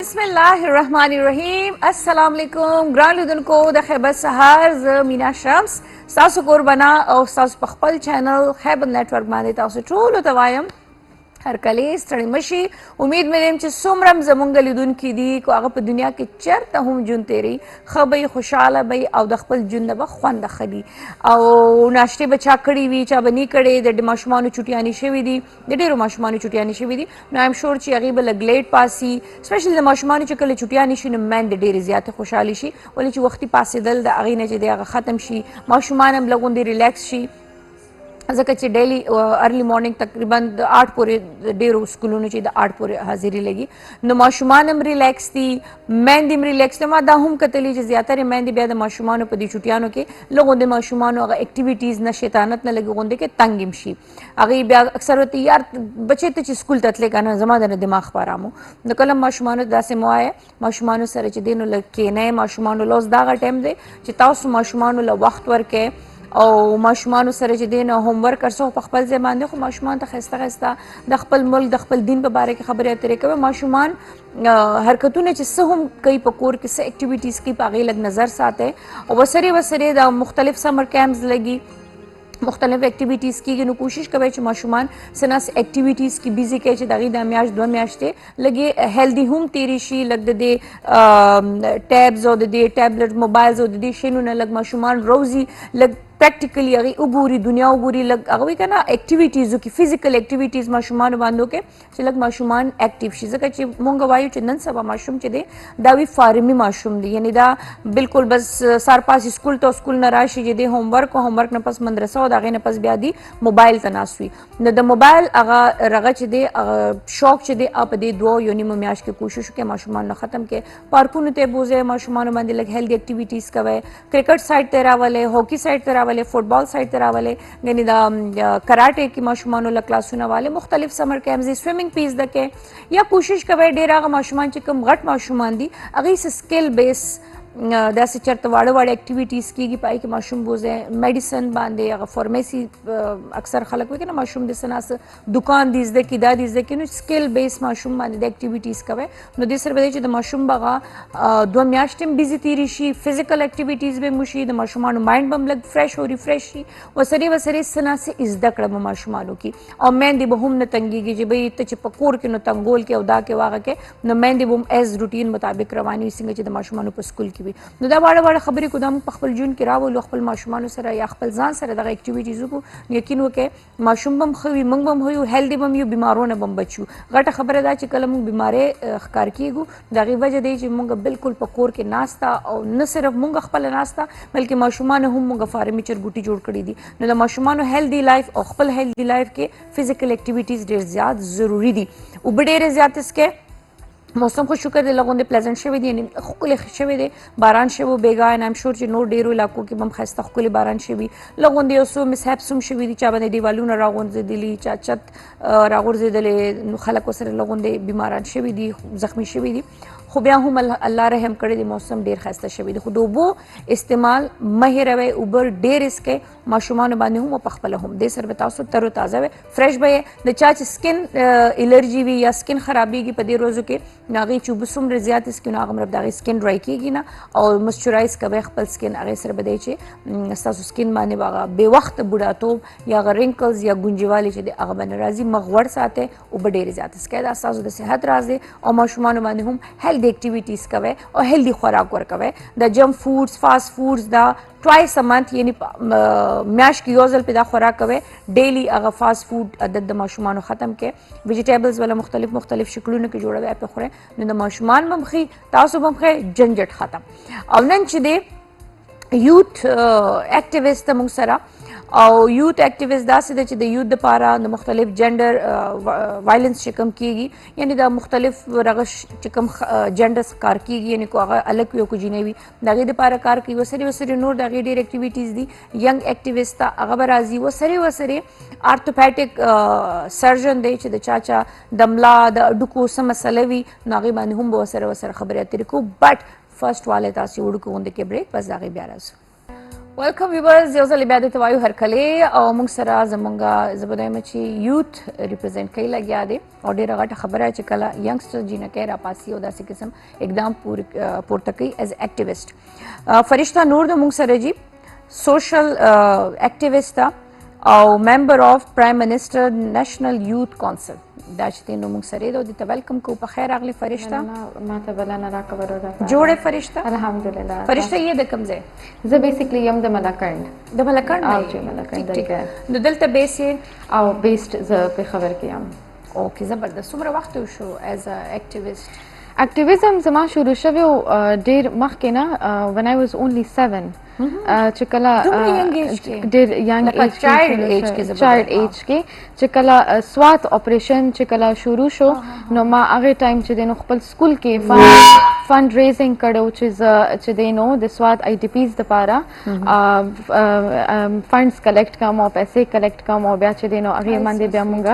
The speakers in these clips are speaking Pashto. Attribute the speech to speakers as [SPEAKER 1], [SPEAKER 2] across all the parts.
[SPEAKER 1] بسم الله الرحمن الرحیم. السلام علیکم ګران لیدونکو د خیبر سهار. زه مینا شمس ستاسو قربانا او ستاسو په خپل چینل خیبر نیټورک باندې تاسو ټولو ته وایم هر کله ستړي مشي. امید مې لرم چې څومره هم زموږ لیدونکي دي که هغه په دنیا کې چېرته هم ژوند تېروي ښه به یې خوشحاله به یې او د خپل ژوند به خوند ښه او ناشتې به چا کړي وي چا به نه کړې. د ماشومانو چوټیانې شوي دي د ډېرو ماشومانو چوټیانې شوي دي نو ایم شور چې هغې به لږ لیټ پاسي سپیشلی د ماشومانو چې کله چوټیانې شي نو میندې ډېرې زیاتې خوشحالې شي ولې چې وختي پاسېدل د هغې نه چې دی هغه ختم شي ماشومان هم لږ غوندې ریلیکس شي ځکه چې ډیلی ارلی مارننګ تقریبا د 8 پورې ډېرو سکولونو چې د 8 پورې حاضري لګي نو ماشومان هم ریلیکس دي میندې هم ریلیکس دي. ما دا هم کتلي چې زیاتره میندې بیا د ماشومانو په دې چوټیانو کې لږ غوندې ماشومانو هغه اکټیویټیز نه شیطانت نه لږ غوندې کې تنګ هم شي هغې بیا اکثر ورته یار بچې ته چې سکول ته تلې که نه زما د نه دماغ په ارامو نو کله ماشومانو داسې مه وایه ماشومانو سره چې دی نو لږ کښېنئ ماشومانو لوس دا هغه ټایم دی چې تاسو ماشومانو له وخت ورکئ او ماشومانو سره چې دی نو هوم ورک ارڅو په خپل ځای باندې خو ماشومان ته ښایسته ښایسته د خپل ملک د خپل دین په باره کې خبرې اترې کوي. ماشومان حرکتونه چې څه هم کوي په کور کې څه اکټیویټیز کوي په هغې لږ نظر ساتئ او وسرې د مختلف سمر کیمپس لګي مختلف اکټیویټیز کېږي نو کوشش کوئ چې ماشومان څه نه څه اکټیویټیز کې بیزي کوي چې د هغې دا میاشت 2 میاشتې لږ یې هیلدي هم تېرې شي لږ د دې ټیبز او د دې ټیبلټ موبایلز او د دې شیانو نه لږ ماشومان روزي لږ پریکټیکلی هغې وګوري دنیا وګوري لږ هغه وایي که نه اکټیویټیز وکړي فزیکل اکټیویټیز ماشومانو باندې وکړي چې لږ ماشومان اکټیو شي ځکه چې مونږ وایو چې نن سبا ماشوم چې دی دا وي فارمي ماشوم دی یعنی دا بالکل بس سار پاس سکول ته سکول نه راشي چې دی هوم ورک نه پس مدرسه او د هغې نه پس بیا دی موبایل ته ناست وي نو د موبایل هغه رغه چې دی شوق چې دی په دې 2 یا نیمه میاشت کې کوشش وکړئ ماشومان نه ختم کړئ پارکونو ته بوځئ ماشومانو باندې لږ هیلدي اکټیویټیز کوئ کرکټ سایډ ته راولئ هاکي سایډ ته راولئ فټبال سایډ ته راولئ یعنې دا کراټې کې ماشومانو له کلاسونه والئ مختلف سمر کیمپز دي سویمنګ پیس زده کړئ یا کوشش کوئ ډېر هغه ماشومان چې کوم غټ ماشومان دي هغې څه سکل بیس داسې چېرته واړه اکټیویټیز کېږي په هغې کې ماشوم بوځئ میډیسن باندې هغه فارمیسي اکثر خلک وایي که نه ماشوم د څه نه دکان دي زده کړي دا دي زده کړي نو سکل بیس ماشوم باندې د اکټیویټیز کوئ نو دې سره به دی چې د ماشوم به هغه 2 میاشتې هم بیزي تېرې شي فزیکل اکټیویټیز به هم وشي د ماشومانو مایند به هم لږ فرش او ریفریش شي وسرې څه نه څه زده کړه به ماشومانو کې او میندې به هم نه تنګېږي چې بهی ته چې په کور کې نو تنګول کې او دا کې واغه کې نو میندې به هم ایز روټین مطابق روانې وي څنګه چې د ماشومانو په سکول کې وي نو دا واړه خبرې کو دا موږ په خپل ژوند کې راولو خپل ماشومانو سره یا خپل ځان سره دغه اکټیویټیز وکړو یقین وکړئ ماشوم به هم ښه وي موږ به هم ښه یو هیلدي به هم یو بیمارو نه به هم بچ یو. غټه خبره دا چې کله موږ بیمارۍ ښکار کېږو د هغې وجه دی چې موږ بالکل په کور کې ناسته او نه صرف موږ خپله ناسته بلکې ماشومانو هم موږ فارمي چرګوټي جوړ کړي دي نو د ماشومانو هیلدي لایف او خپل هیلدي لایف کې فزیکل اکټیویټیز ډېر زیات ضروري دي اوبه ډېرې زیات څکئ موسم خو شکر دی لږ غوندې پلیزنټ شوی دی یعنی ښکلی شوی دی باران شوی بیګا ایم شور چې نور ډېرو علاقو کې به هم ښایسته ښکلي باران شوي لږ غوندې یو څو مسهپس هم شوي دي چا باندې دیوالونه راغورځېدلي چا چت راغورځېدلی نو خلک ورسره لږ غوندې بیماران شوي دي زخمي شوي دي خو بیا هم الله رحم کړی دی موسم ډېر ښایسته شوی دی خو د اوبو استعمال مه هېروئ اوبه ډېرې څکئ ماشومانو باندې هم او په خپله هم دې سره به تاسو تر و تازه وئ فرش به یې د چا چې سکن الرجي وي یا سکن خرابېږي په دې روزو کې نو هغې چې اوبه څومره زیاتې څکي نو هغه مطلب د هغې سکن ډرای کېږي نه او مسچورایز کوئ خپل سکن هغې سره به دی چې ستاسو سکن باندې به هغه بې وخته بوډاتوب یا هغه رینکلز یا ګونجوالي چې دی هغه به نه راځي مخ غوړ ساتئ اوبه ډېرې زیاتې څکئ دا ستاسو د صحت راز دی او ماشومانو باندې هم هیلدي اکټیویټیز کوئ او هیلدي خوراک ورکوئ د جنک فوډز فاسټ فوډز دا ټوایس ا منث یعنی میاشت کې یو ځل پې دا خوراک کوئ ډیلی هغه فاسټ فوډ عادت د ماشومانو ختم کړئ ویجیټیبلز والا مختلف شکلونو کې جوړوئ پې خورئ نو د ماشومان به هم ښي تاسو به هم ښه جنجټ ختم او نن چې دی یوت اکټیویسټ ته موږ سره او یوت اکټیویسټ داسې دی چې د یوت دپاره د مختلف جنډر وایلنس چې کوم کېږي یعنې د مختلف هغه چې کوم جنډرس کار کېږي یعنې کو هغه هلک وي او کو جینۍ وي د هغې دپاره کار کوي وسرې نور د هغې ډېر اکټیویټیز دي ینګ اکټیویسټ ته هغه به راځي وسرې آرتوپیټک سرجن دی چې د چا د ملا د هډوکو څه مسله وي نو هغې باندې هم به ورسره خبرې اترې کوو بټ فرسټ والی تاسې وړوکو غوندې کې بریک بس د هغې بیا راځو ویلکم ویورز یو ځل بیا د توایو هرکلی او موږ سره زمونږ زه به دویم چې یوت ریپرزینټ کوي لګیا دی او ډېره غټه خبره چې کله ینګسټر جینکۍ راپاسي او داسې قسم اقدام پورته کوي ایز اکټیویسټ فرشته نور د موږ سره جی سوشل اکټیویسټ ده او ممبر آف پرایم منسٹر نیشنل یوت کونسل دا چې دی نو موږ سره دی او دې ته ویلکم کوو. په خیر راغلې فرشته.
[SPEAKER 2] ماته بلنه راکوله ده.
[SPEAKER 1] جوړې فرشته.
[SPEAKER 2] الحمدلله.
[SPEAKER 1] فرشته یې د کوم ځای؟
[SPEAKER 2] زه بیسیکلی یم د ملکنډ.
[SPEAKER 1] د ملکنډ نه؟
[SPEAKER 2] او چې ملکنډ
[SPEAKER 1] ټیک. نو دلته بیس یې؟
[SPEAKER 2] او بیسډ زه پېښور کې یم.
[SPEAKER 1] اوکې زبردست. څومره وخت وشو ایز ا اکټیویسټ؟
[SPEAKER 2] اکټیویزم زما شروع شوی و ډېر مخکې نه when I was only 7 چې کله ډېر ینګ ایج چایلډ ایج کې چې کله سوات اپریشن چې کله شروع شو نو ما هغه ټایم چې دی نو خپل سکول کې فنډ ریزینګ کړو چې دی نو د سوات آی ډي پیز دپاره فنډز کلیکټ کړم او پیسې کلیکټ کړم او بیا چې دی نو هغې باندې بیا مونږ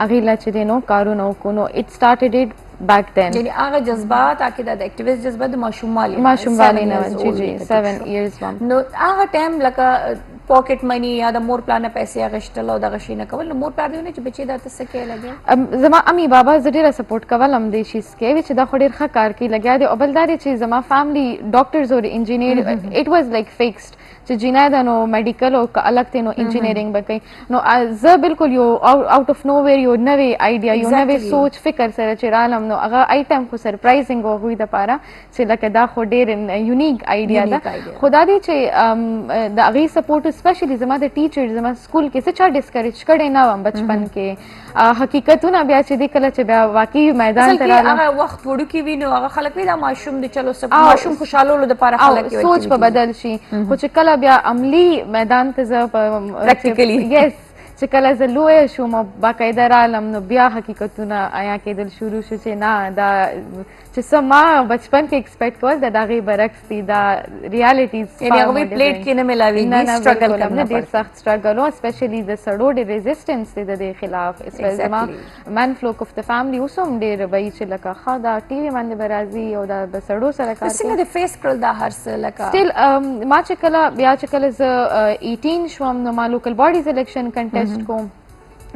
[SPEAKER 2] هغې له چې دی نو کارونه وکړو نو اټ سټارټډ اټ back then
[SPEAKER 1] یعنی هغه جذبات هغه د اکټیویسټ جذبات د
[SPEAKER 2] ماشوموالي نه جی جی 7 years
[SPEAKER 1] نو هغه ټایم لکه پاکټ منی یا د مور پلان پیسې اغشتل او دغه شي نه کول نو مور پلان دی چې بچي دا څه کې لګي
[SPEAKER 2] زما امی بابا زه ډیره سپورټ کولم دې شي کې چې دا خو ډیر ښه کار کوي لګیا دی او بل دا چې زما فیملی ډاکټرز او انجینیر اټ واز لایک فیکسډ چې جینا ده نو میډیکل او الګ ته نو انجینیرینګ به کوي نو زه بالکل یو آوټ اف نو ویر یو نوې آیډیا یو نوې سوچ فکر سره چې رالم نو هغه آیټم خو سرپرایزینګ و هوی دپاره چې لکه دا خو ډېر یونیک آیډیا ده خو دا دی چې د هغې سپورټ اسپیشلی زما د ټیچر زما سکول کې څه چا ډسکریج کړی نه وم بچپن کې حقیقتونه بیا چې دی کله چې بیا واقعي میدان ته رالم
[SPEAKER 1] هغه وخت وړوکي وي نو هغه خلک وایي دا ماشوم دی چلو ماشوم خوشحالولو دپاره خلک
[SPEAKER 2] سوچ به بدل شي خو چې کله بیا عملی میدان ته زه
[SPEAKER 1] پریکټیکلی
[SPEAKER 2] یس چې کله زه لویه شوم او باقاعده رالم نو بیا حقیقتونه عیا کېدل شروع شو چې نه دا چې څه ما بچپن کې ایکسپیکټ کول د هغې برعکس دي دا ریالټیز
[SPEAKER 1] یعنی هغوی پلیټ کې نه میلاویږي سټرګل
[SPEAKER 2] کرنا ډېر سخت سټرګل و اسپیشلی د سړو ډېر ریزسټنس دی د دې خلاف زما مین فلوک اف د فیملی اوس هم ډېر وایي چې لکه ښه دا ټي وي باندې به راځي او دا به سړو سره کار کوي
[SPEAKER 1] څنګه دې فیس کړل دا هر څه لکه
[SPEAKER 2] سټیل ما چې کله بیا چې کله زه 18 شوم نو ما لوکل باډیز الیکشن کنټیسټ کوم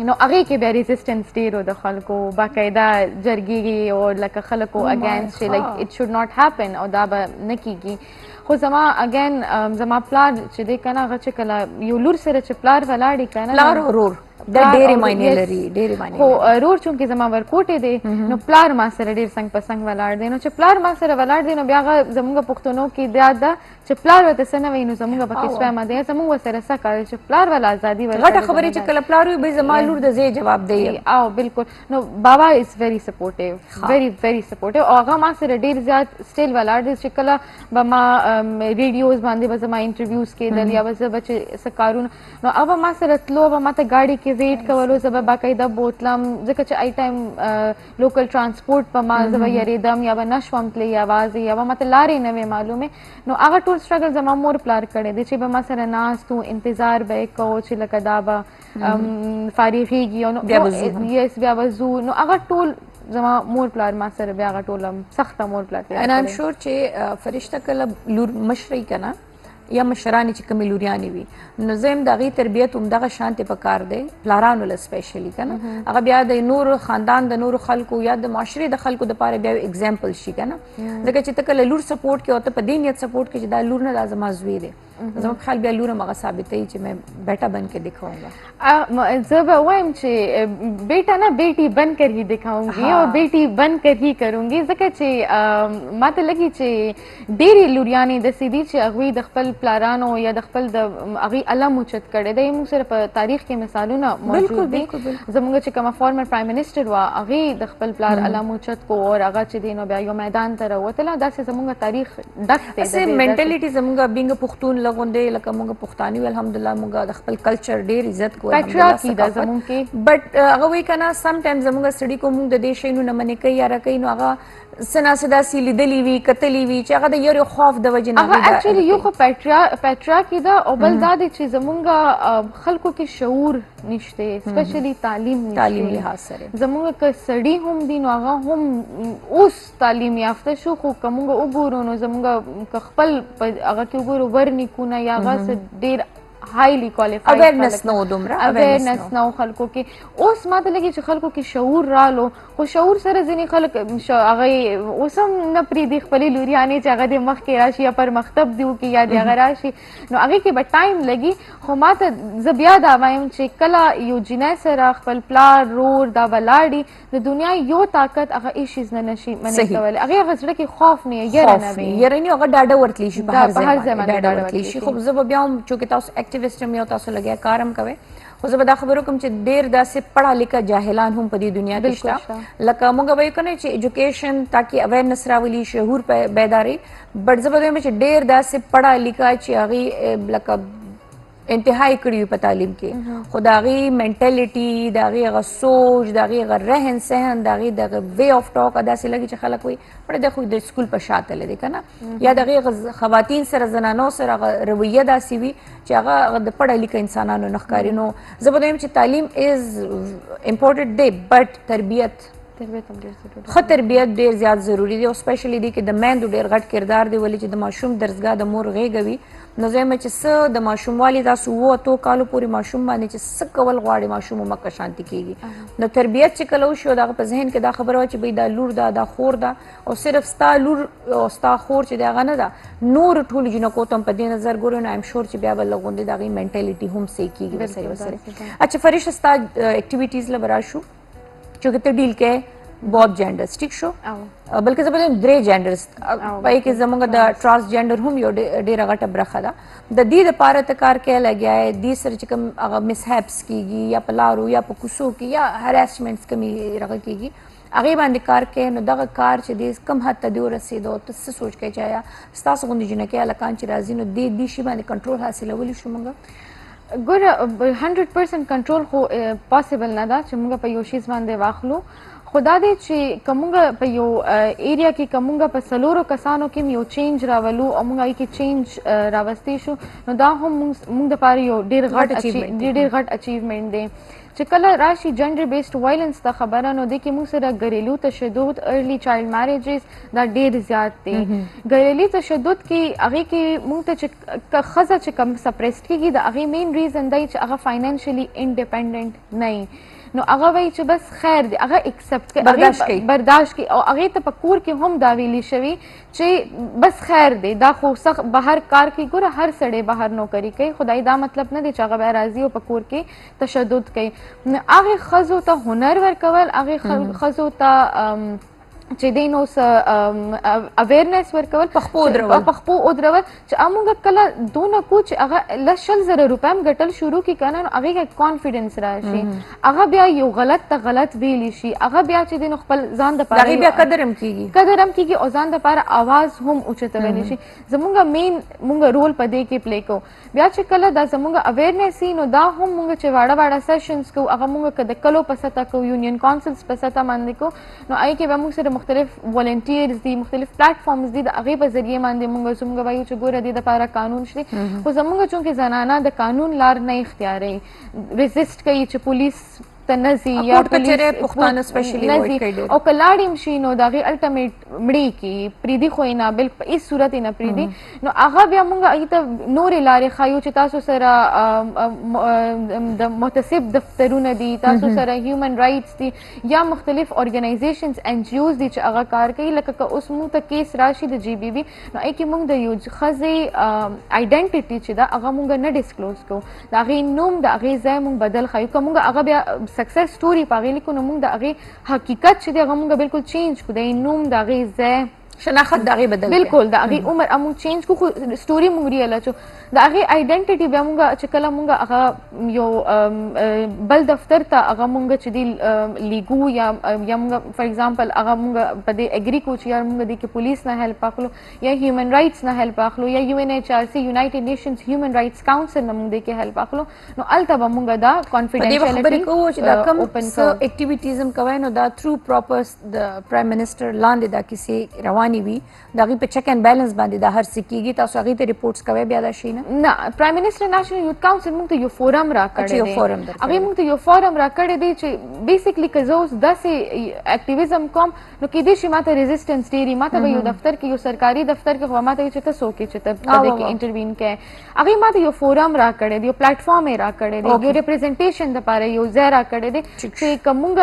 [SPEAKER 2] نو هغې کې بیا ریزسټنس ډېر و د خلکو باقاعده جرګې او لکه خلکو اګینسټ چې لایک اټ شوډ ناٹ هیپن او دا به نه کېږي خو زما اګین زما پلار چې دی که نه هغه چې کله یو لور سره چې پلار ولاړي که نه
[SPEAKER 1] پلار او ورور دا ډېرې معنی لري ډېرې معنی
[SPEAKER 2] خو ورور چونکې زما ورکوټې دی نو پلار ما سره ډېر څنګ په څنګ ولاړ دی نو چې پلار ما سره ولاړ دی نو بیا هغه زموږ پښتنو کې دا ده چې پلار ورته څه نه وایي نو زموږ پکې سویمه دی زموږ ورسره څه کار چې پلار والا ازادي
[SPEAKER 1] غټه خبرې چې کله پلار وي بھائی زما لور د زه جواب دی
[SPEAKER 2] او بالکل نو بابا از ویری سپورټیو ویری ویری سپورټیو او هغه ما سره ډېر زیات سټیل ولاړ دی چې کله به ما ریډیوز باندې به زما انټرویوز کېدل یا به زه به چې څه کارونه نو هغه ما سره تلو به ما ته ګاډي کې ویټ کولو زه به باقاعده بوتلم ځکه چې آی ټایم لوکل ټرانسپورټ په ما زه به یېرېدم یا به نه شوم تللی یوازې یا به ما ته لارې نه وې معلومې نو هغه ټول سټرګل زما مور پلار کړی دی چې به ما سره ناست و انتظار به یې کوو چې لکه دا به فارغېږي یس بیا به ځو نو هغه ټول زما مور پلار ما سره بیا هغه ټول سخته مور پلار
[SPEAKER 1] and I'm sure چې فرشته کله لور مشرۍ که نه یا مشرانې چې کومې لوریانې وي نو زه یم د هغې تربیت همدغه شانتې په کار دی پلارانو له سپیشلي که نه هغه بیا د نورو خاندان د نورو خلکو یا د معاشرې د خلکو دپاره بیا یو اګزامپل شي که نه ځکه چې ته کله لور سپورټ کوې او ته په دې نیت سپورټ کوې چې دا لور نه دا زما زوی دی زما په خیال بیا لور هم هغه ثابتوي چې میں بیٹا بن کے دکھاؤں گا
[SPEAKER 2] زه به وایم چې بیٹا نه بیٹی بن کر ہی دکھاؤں گی اور بیٹی بن کر ہی کروں گی ځکه چې ما ته لګي چې ډېرې لوریانې داسې دي چې هغوی د خپل پلارانو یا د خپل د هغې علم اوچت کړی دی موږ سره په تاریخ کې مثالونه موجود دي زموږ چې کومه فارمر پرایم منسټر وه هغې د خپل پلار علم اوچت کو اور هغه چې دی نو بیا یو میدان ته راوتله داسې زموږ تاریخ ډک دی
[SPEAKER 1] منټلیټي زموږ بینګ پښتون لغوندې لکه موږ پښتانه یو الحمدلله موږ د خپل کلچر ډېر عزت کوو
[SPEAKER 2] پیټریاټي ده زموږ کې
[SPEAKER 1] بټ هغه وایي که نه سم ټایم زموږ سړي کو موږ د دې شیانو نه منې کوي یا راکوي نو هغه سنا سدا سی لیدلی وي کتلی وي چې هغه د یو خوف د وجې نه
[SPEAKER 2] هغه اکچولی یو خو پیټریاکي ده او بل دا دی چې زمونږ خلکو کې شعور نشته سپیشلی تعلیم
[SPEAKER 1] لحاظ سره
[SPEAKER 2] زمونږ که سړي هم دي نو هغه هم اوس تعلیم یافته شو خو که مونږ وګورو نو زمونږ که خپل هغه کې وګورو ورنیکونه یا هغه ډېر highly qualified
[SPEAKER 1] awareness نو دومره
[SPEAKER 2] awareness نو خلکو کې اوس ماته لګي چې خلکو کې شعور رالو خو شعور سره ځینې خلک هغه اوس هم نه پرېږدي خپلې لوریانې چې هغه د مخکې راشي یا پر مکتب دي وکړي یا د هغه راشي نو هغې کې به ټایم لګي خو ماته زه بیا دا وایم چې کله یو جینۍ سره خپل پلار رور دا ولاړي د دنیا یو طاقت هغه هېڅ شیز نه نشي منع کولی هغې هغه زړه کې خوف نه یره نه وي
[SPEAKER 1] یره نه هغه ډاډه ورتلی شي په هر ځای باندې ډاډه ورتلی شي خو زه به بیا هم چونکې تاسو ایکټیویسټ هم یو تاسو لګیا کار هم کوئ خو زه به دا خبرو کوم چې ډېر داسې پړه لیکه جاهلان هم په دې دنیا کې شته لکه موږ به یې کنه چې ایجوکیشن تاکي اویرنس راولي شعور بیداري بټ زه به دویم چې ډېر داسې پړه لیکه چې هغې لکه انتهایی کړي وي په تعلیم کې خو د هغې منټلیټي د هغې هغه سوچ د هغې هغه رهن سهن د هغې دغه وے آف ټاک داسې لګي چې خلک وایي پړه دی خو د سکول په شا تللی دی که نه یا د هغې خواتین سره زنانو سره هغه رویه داسې وي چې هغه د پړه لیکه انسانانو نه ښکاري نو زه به دویم چې تعلیم از امپورټنټ دی بټ تربیت ښه تربیت ډېر زیات ضروري دی او سپیشلی دی کې د میندو ډېر غټ کردار دی ولې چې د ماشوم درسګاه د مور غېږه وي نو زه یم چې څه د ماشوموالي تاسو 7 کالو پورې ماشوم باندې چې څه کول غواړي ماشوم مکه شانتي کېږي نو تربیت چې کله وشي او د هغه په ذهن کې دا خبره وه چې بھئی دا لور ده دا خور ده او صرف ستا لور او ستا خور چې دی هغه نه ده نور ټولو جینکو ته هم په دې نظر ګورو نو ایم شور چې بیا به لږ غوندې د هغې منټلیټي هم صحیح کېږي ورسره ورسره اچھا فرشته ستا ایکټیویټیز له به راشو چونکې ته ډیل کې بہت جینڈرز ٹھیک شو بلکې زه به درې جینډرز پای کې زموږ د ټرانسجینډر هم یو ډېره غټه برخه ده د دې دپاره ته کار کوې لګیا یې دې سره چې کوم هغه مسهیپس کېږي یا په لارو یا په کوڅو کې یا هراسمنټس کومې هغه کېږي هغې باندې کار کوې نو دغه کار چې دی کم حد ته دی ورسېدو ته څه سوچ کوې چې آیا ستاسو غوندې جینکۍ هلکان چې راځي نو دې شي باندې کنټرول حاصلولی شو موږ
[SPEAKER 2] ګوره 100% کنټرول خو پاسبل نه ده چې موږ په یو شیز باندې واخلو خو دا دی چې که موږ په یو ایریا کې که موږ په څلورو کسانو کې یو چینج راولو او موږ هغې کې چینج راوستی شو نو دا هم موږ دپاره یو ډېر غټ اچیومنټ دی چې کله راشي جنډر بیسډ وایلنس ته خبره نو دی کې موږ سره ګریلو تشدد ارلی چایلډ میریجز دا ډېر زیات دی ګریلي تشدد کې هغې کې موږ ته چې ښځه چې کوم سپریسډ کېږي د هغې مین ریزن دی چې هغه فاینانشلی انډیپینډنټ نه وي نو هغه وایي چې بس خیر دی هغه اکسپټ کوي برداشت کوي او هغې ته په کور کې هم دا ویلي شوي چې بس خیر دی دا خو سخت بهر کار کوي ګوره هر سړی بهر نوکري کوي خدای دا مطلب نه دی چې هغه بیا راځي او په کور کې تشدد کوي نو هغې ښځو ته هنر ورکول هغې ښځو ته چې دی نو اویرنس ورکول پخپو ودرول چې موږ کله دونه کو چې هغه 100,000 روپۍ هم ګټل شروع کړي که نه نو هغې کې کانفیډنس راشي هغه بیا یو غلط ته غلط ویلی شي هغه بیا چې دی نو خپل ځان دپاره
[SPEAKER 1] هغې بیا قدر هم کېږي
[SPEAKER 2] او ځان دپاره آواز هم اوچتولی شي زمونږ مین مونږ رول په دې کې پلی کوو بیا چې کله دا زمونږ اویرنس وي نو دا هم مونږ چې واړه واړه سیشنز کوو هغه مونږ که د کلو په سطح کوو یونین کونسلز په سطح باندې کوو نو هغې کې بیا مونږ سره مختلف والنټیرز دي مختلف پلیټ فارمز دي د هغې په ذریعې باندې موږ وایو چې ګوره دې دپاره قانون شته خو زموږ چونکې زنانه د قانون لار نه اختیاروي ریزسټ کوي چې پولیس ته نه ځي یا او که لاړ هم شي نو د هغې الټمیټ مړې کړي پرېږدي خو یې نه بل په هېڅ صورت یې نه پرېږدي نو هغه بیا موږ هغې ته نورې لارې ښایو چې تاسو سره د محتسب دفترونه دي تاسو سره هیومن رایټس دي یا مختلف ارګنایزیشنز NGOs دي چې هغه کار کوي لکه که اوس موږ ته کیس راشي د GBV نو هغې کې موږ د یو ښځې آیډنټټي چې ده هغه موږ نه ډسکلوز کوو د هغې نوم د هغې ځای موږ بدل ښایو که موږ هغه بیا سکسس سټوري په هغې لیکو نو موږ د هغې حقیقت چې دی هغه موږ بالکل چینج کړو د نوم د هغې ځای
[SPEAKER 1] شناخت دغه بدل
[SPEAKER 2] بالکل دا هغه عمر امون چینج کو سټوري مونږ ریاله چو دا هغه آیډنټیټي بیا مونږ چې کله مونږ هغه یو بل دفتر ته هغه مونږ چې دی لیګو یا مونږ فار ایگزامپل هغه مونږ په دې اګری کو چې یار مونږ د کې پولیس نه هیلپ اخلو یا هیومن رائټس نه هیلپ اخلو یا یو ان ایچ آر سی یونایټډ نیشنز هیومن رائټس کاونسل نه مونږ د کې هیلپ اخلو نو الته به مونږ دا کانفیډنشیالټي
[SPEAKER 1] خبرې کوو چې دا کوم اکټیویټیز هم کوي نو دا تھرو پراپر د پرایم منسٹر لاندې دا کیسې رواني وي دا غي په چیک اینڈ بیلنس باندې دا هر څه کیږي تاسو هغه ته ریپورټس کوي بیا دا شي نه
[SPEAKER 2] پرایم منسٹر نېشنل یوث کاونسل موږ ته یو فورم را کړی دی هغه موږ ته یو فورم را کړی دی چې بیسیکلی که زه اوس داسې اکټیویزم کوم نو کېدای شي ماته ریزسټنس ډېري ماته به یو دفتر کې یو سرکاري دفتر کې خو ماته چې ته څوک یې چې ته په دې کې انټروین کوې هغې ماته یو فورم را کړی دی یو پلیټفارم یې را کړی دی یو ریپرزنټیشن دپاره یو ځای را کړی دی چې که موږ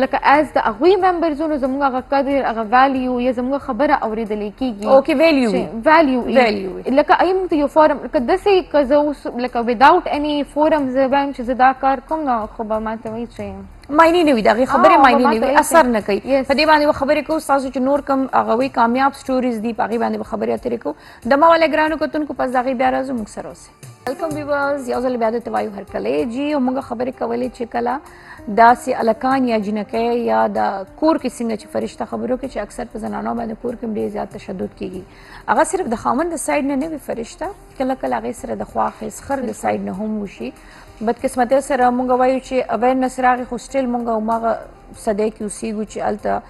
[SPEAKER 2] لکه ایز د هغوی ممبرز نو زموږ هغه قدر هغه ویلیو یا زموږ خبره اورېدلې کېږي
[SPEAKER 1] اوکې ویلیو
[SPEAKER 2] لکه ای موږ ته یو فورم لکه داسې که زه اوس لکه وداوټ اني فورم زه وایم چې زه دا کار کوم نو خو به ماته وایي چې
[SPEAKER 1] معنی نه وي دغه خبره معنی نه وي اثر نه کوي په دې باندې خبرې کوو تاسو چې نور کم هغه وی کامیاب سټوریز دي په هغه باندې خبرې اترې کوو د ماوله ګرانو کتونکو پس دغه بیا راځو موږ سره اوسه ویلکم ویورز یو ځل بیا د توایو هر کله جی او موږ خبرې کولې چې کله داسې الکان یا جنکۍ یا د کور کې څنګه چې فرشته خبرو کې چې اکثر په زنانو باندې کور کې ډېر زیات تشدد کیږي هغه صرف د خاوند د سایډ نه وي فرشته کله کله هغې سره د خواخ خر د سایډ نه هم وشي بدقسمتۍ سره مونږ وایو چې اویرنس راغی خو سټیل مونږ هماغه صدۍ کې اوسېږو چې هلته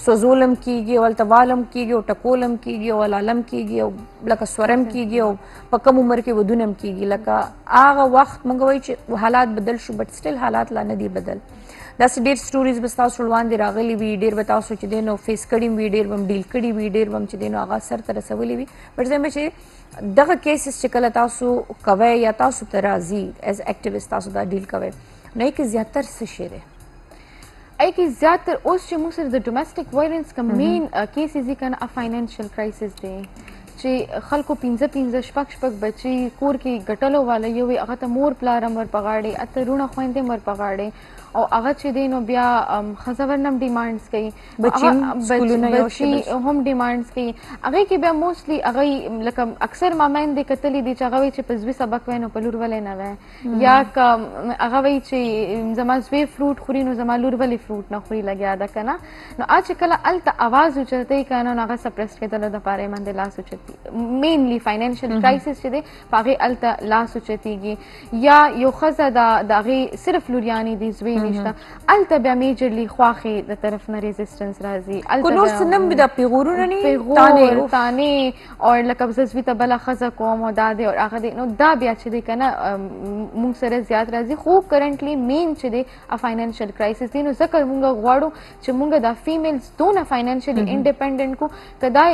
[SPEAKER 1] سوځولم کیږي او هلته والم کیږي او ټکولم کیږي او لالم کیږي او لکه سورم کیږي او په کم عمر کې ودونه هم کیږي لکه هغه وخت مونږ وایو چې حالات بدل شو بټ سټیل حالات لا نه دي بدل داسې ډېر سټوریز به ستاسو وړاندې راغلي وي ډېر به تاسو چې دی نو فیس کړي وي ډېر به هم ډیل کړي وي ډېر به هم چې دی نو هغه سر ته رسولي وي بټ زه چې دغه کیسز چې کله تاسو کوئ یا تاسو ته راځي ایز ایکټیویسټ تاسو دا ډیل کوئ نو یې کې زیاتر څه شی دی
[SPEAKER 2] ای کې زیاتر اوس چې موږ سره د ډومestic وایلنس کوم مین کیسز یې کنه فاینانشل کرایسس دی چې خلکو 15 شپږ بچي کور کې ګټلو والا یو هغه ته مور پلار مر پغاړي اته رونه خويندې مر پغاړي او هغه چې دی نو بیا ښځه ورنه هم ډیمانډس کوي بچي هم ډیمانډس کوي هغې کې بیا موسټلی هغه لکه اکثر ما میندې کتلي دي چې هغه وایي چې په زوی سبق وی نو په لور ولې نه وی یا که هغه وایي چې زما زوی فروټ خوري نو زما لور ولې فروټ نه خوري لګیا ده که نه نو چې کله هلته اواز اوچتوي که نه نو هغه سپرس کېدلو دپاره یې باندې لاس اوچتي مینلی فاینانشل کرایسس چې دی په هغې هلته لاس اوچتېږي یا یو ښځه د هغې صرف لوریانې دي زوی نشته هلته بیا میجرلی خواښې د طرف نه ریزسټنس راځي
[SPEAKER 1] کو نور څه نه هم د پیغورونه نه
[SPEAKER 2] پیغور تانې او لکه زه زوی ته بله ښځه کوم او دا دی او هغه دی نو دا بیا چې دی که نه موږ سره زیات راځي خو کرنټلی مین چې دی فاینانشل کرایسس دی نو ځکه موږ غواړو چې موږ دا فیمیلز دونه فاینانشلی انډیپینډنټ کو که دا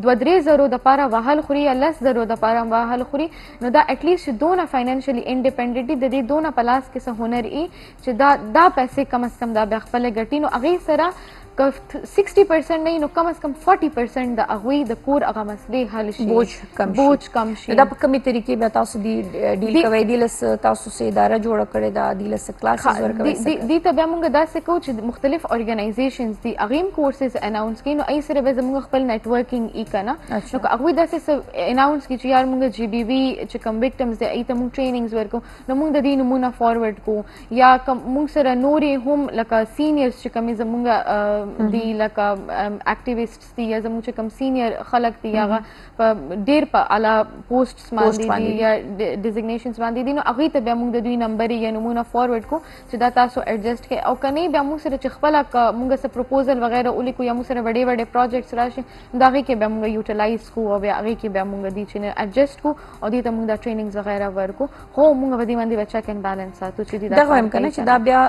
[SPEAKER 2] 2-3 زرو دپاره وهل خوري یا 10 زرو دپاره وهل خوري نو دا اټلیسټ دونه فاینانشلی انډیپینډنټ د دې دونه په لاس کې څه هنر ای چې دا پیسې کم از کم دا بیا خپله ګټي نو هغې سره که 60% نه نو کم از کم 40% د هغوی د کور هغه مسلې حل شي بوج کم شي
[SPEAKER 1] دا په کومې طریقې بیا تاسو ډیل کوئ دې لس تاسو څه اداره جوړه کړې ده دې لس کلاسز ورکوئ
[SPEAKER 2] دې ته بیا موږ داسې کوو چې مختلف ارګنایزیشنز دي هغې هم کورسز اناونس کوي نو هغې سره بیا زموږ خپل نیټورکینګ ای که نه نو که هغوی داسې څه اناونس کړي چې یار موږ جی بي وي چې کوم وکټمز دی هغې ته موږ ټریننګز ورکوو نو موږ د دې نمونه فارورډ کوو یا موږ سره نورې هم لکه سینیرز چې کومې زموږ دی لکه اکټیویسټس دي یا زموږ چې کوم سینیر خلک دي هغه په ډېر په اعلی پوسټس باندې دي یا ډیزګنیشنز باندې دي نو هغوی ته بیا موږ د دوی نمبر یا نمونه فارورډ کړو چې دا تاسو ایډجسټ کړئ او که نه بیا موږ سره چې خپله که موږ څه پروپوزل وغیره ولیکو یا موږ سره وړې پروجیکټس راشي د هغې کې بیا موږ یوټیلایز کړو او بیا هغې کې بیا موږ دي چې ایډجسټ کړو او دې ته موږ دا ټریننګز وغیره ورکړو خو موږ په دې باندې به چک اینډ بیلنس ساتو چې
[SPEAKER 1] دغه وایم که نه چې دا بیا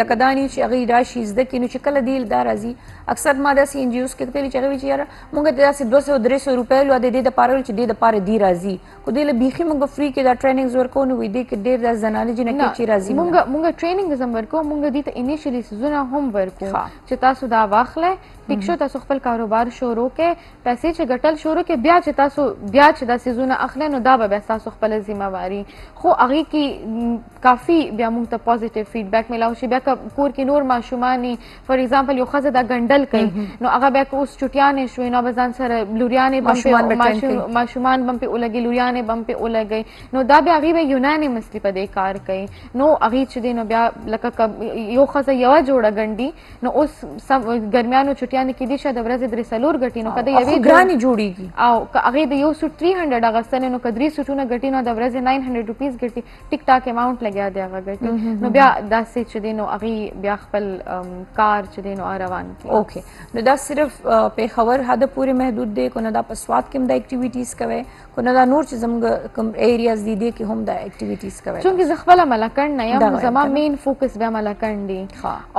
[SPEAKER 1] لکه دا نه چې هغې راشي زده کړي نو چې کله دې دا راځي اکثر ما داسې ان جی اوز کې کتلي چې هغې وایي چې یاره مونږ ته داسې 200-300 روپۍ لو د دې دپاره چې دې دپاره دی راځي خو دې له بیخي مونږ فری کې دا ټریننګز ورکوو نو وایي دې کې ډېر داسې زنانې جنکۍ چې راځي
[SPEAKER 2] مونږ ټریننګز هم ورکوو مونږ دې ته انیشلي څیزونه هم ورکوو چې تاسو دا واخلئ ټیک شو تاسو خپل کاروبار شروع کې پیسې چې ګټل شروع کې بیا چې تاسو بیا چې دا سيزونه اخلي نو دا به تاسو خپل ذمہ واری خو هغه کې کافي بیا موږ ته پوزټیو فیډبیک ملاو شي بیا کور کې نور ماشومانی فار ایگزامپل یو خزه دا ګندل کوي نو هغه بیا اوس چټیانې شوې نو بزان سره لوریانې ماشومان بم په ولګي لوریانې بم په ولګي نو دا بیا هغه یونانیمسلی په دې کار کوي نو هغه چې دی نو بیا لکه یو خزه یو جوړه ګنډي نو اوس ګرمیانو چټیانې کې دي شه د ورځې درې سلور غټي نو کده یوې
[SPEAKER 1] ګرانی جوړیږي
[SPEAKER 2] او هغه د یو سوټ 300 اغستنه نو کدري سوټونه غټي نو د ورځې 900 روپیز غټي ټیک ټاک اماونت لګیا دی هغه غټي نو بیا داسې چې دی نو هغه بیا خپل کار چې دی نو روان کی
[SPEAKER 1] اوکې نو دا صرف په خبر هدا پورې محدود دی کو نه دا په سواد کې د اکټیویټیز کوي کو نه دا نور چې زموږ کوم ایریاز دي دي کې هم دا اکټیویټیز کوي
[SPEAKER 2] چونکه زه خپل ملکند نه یم زما مین فوکس بیا ملکند دی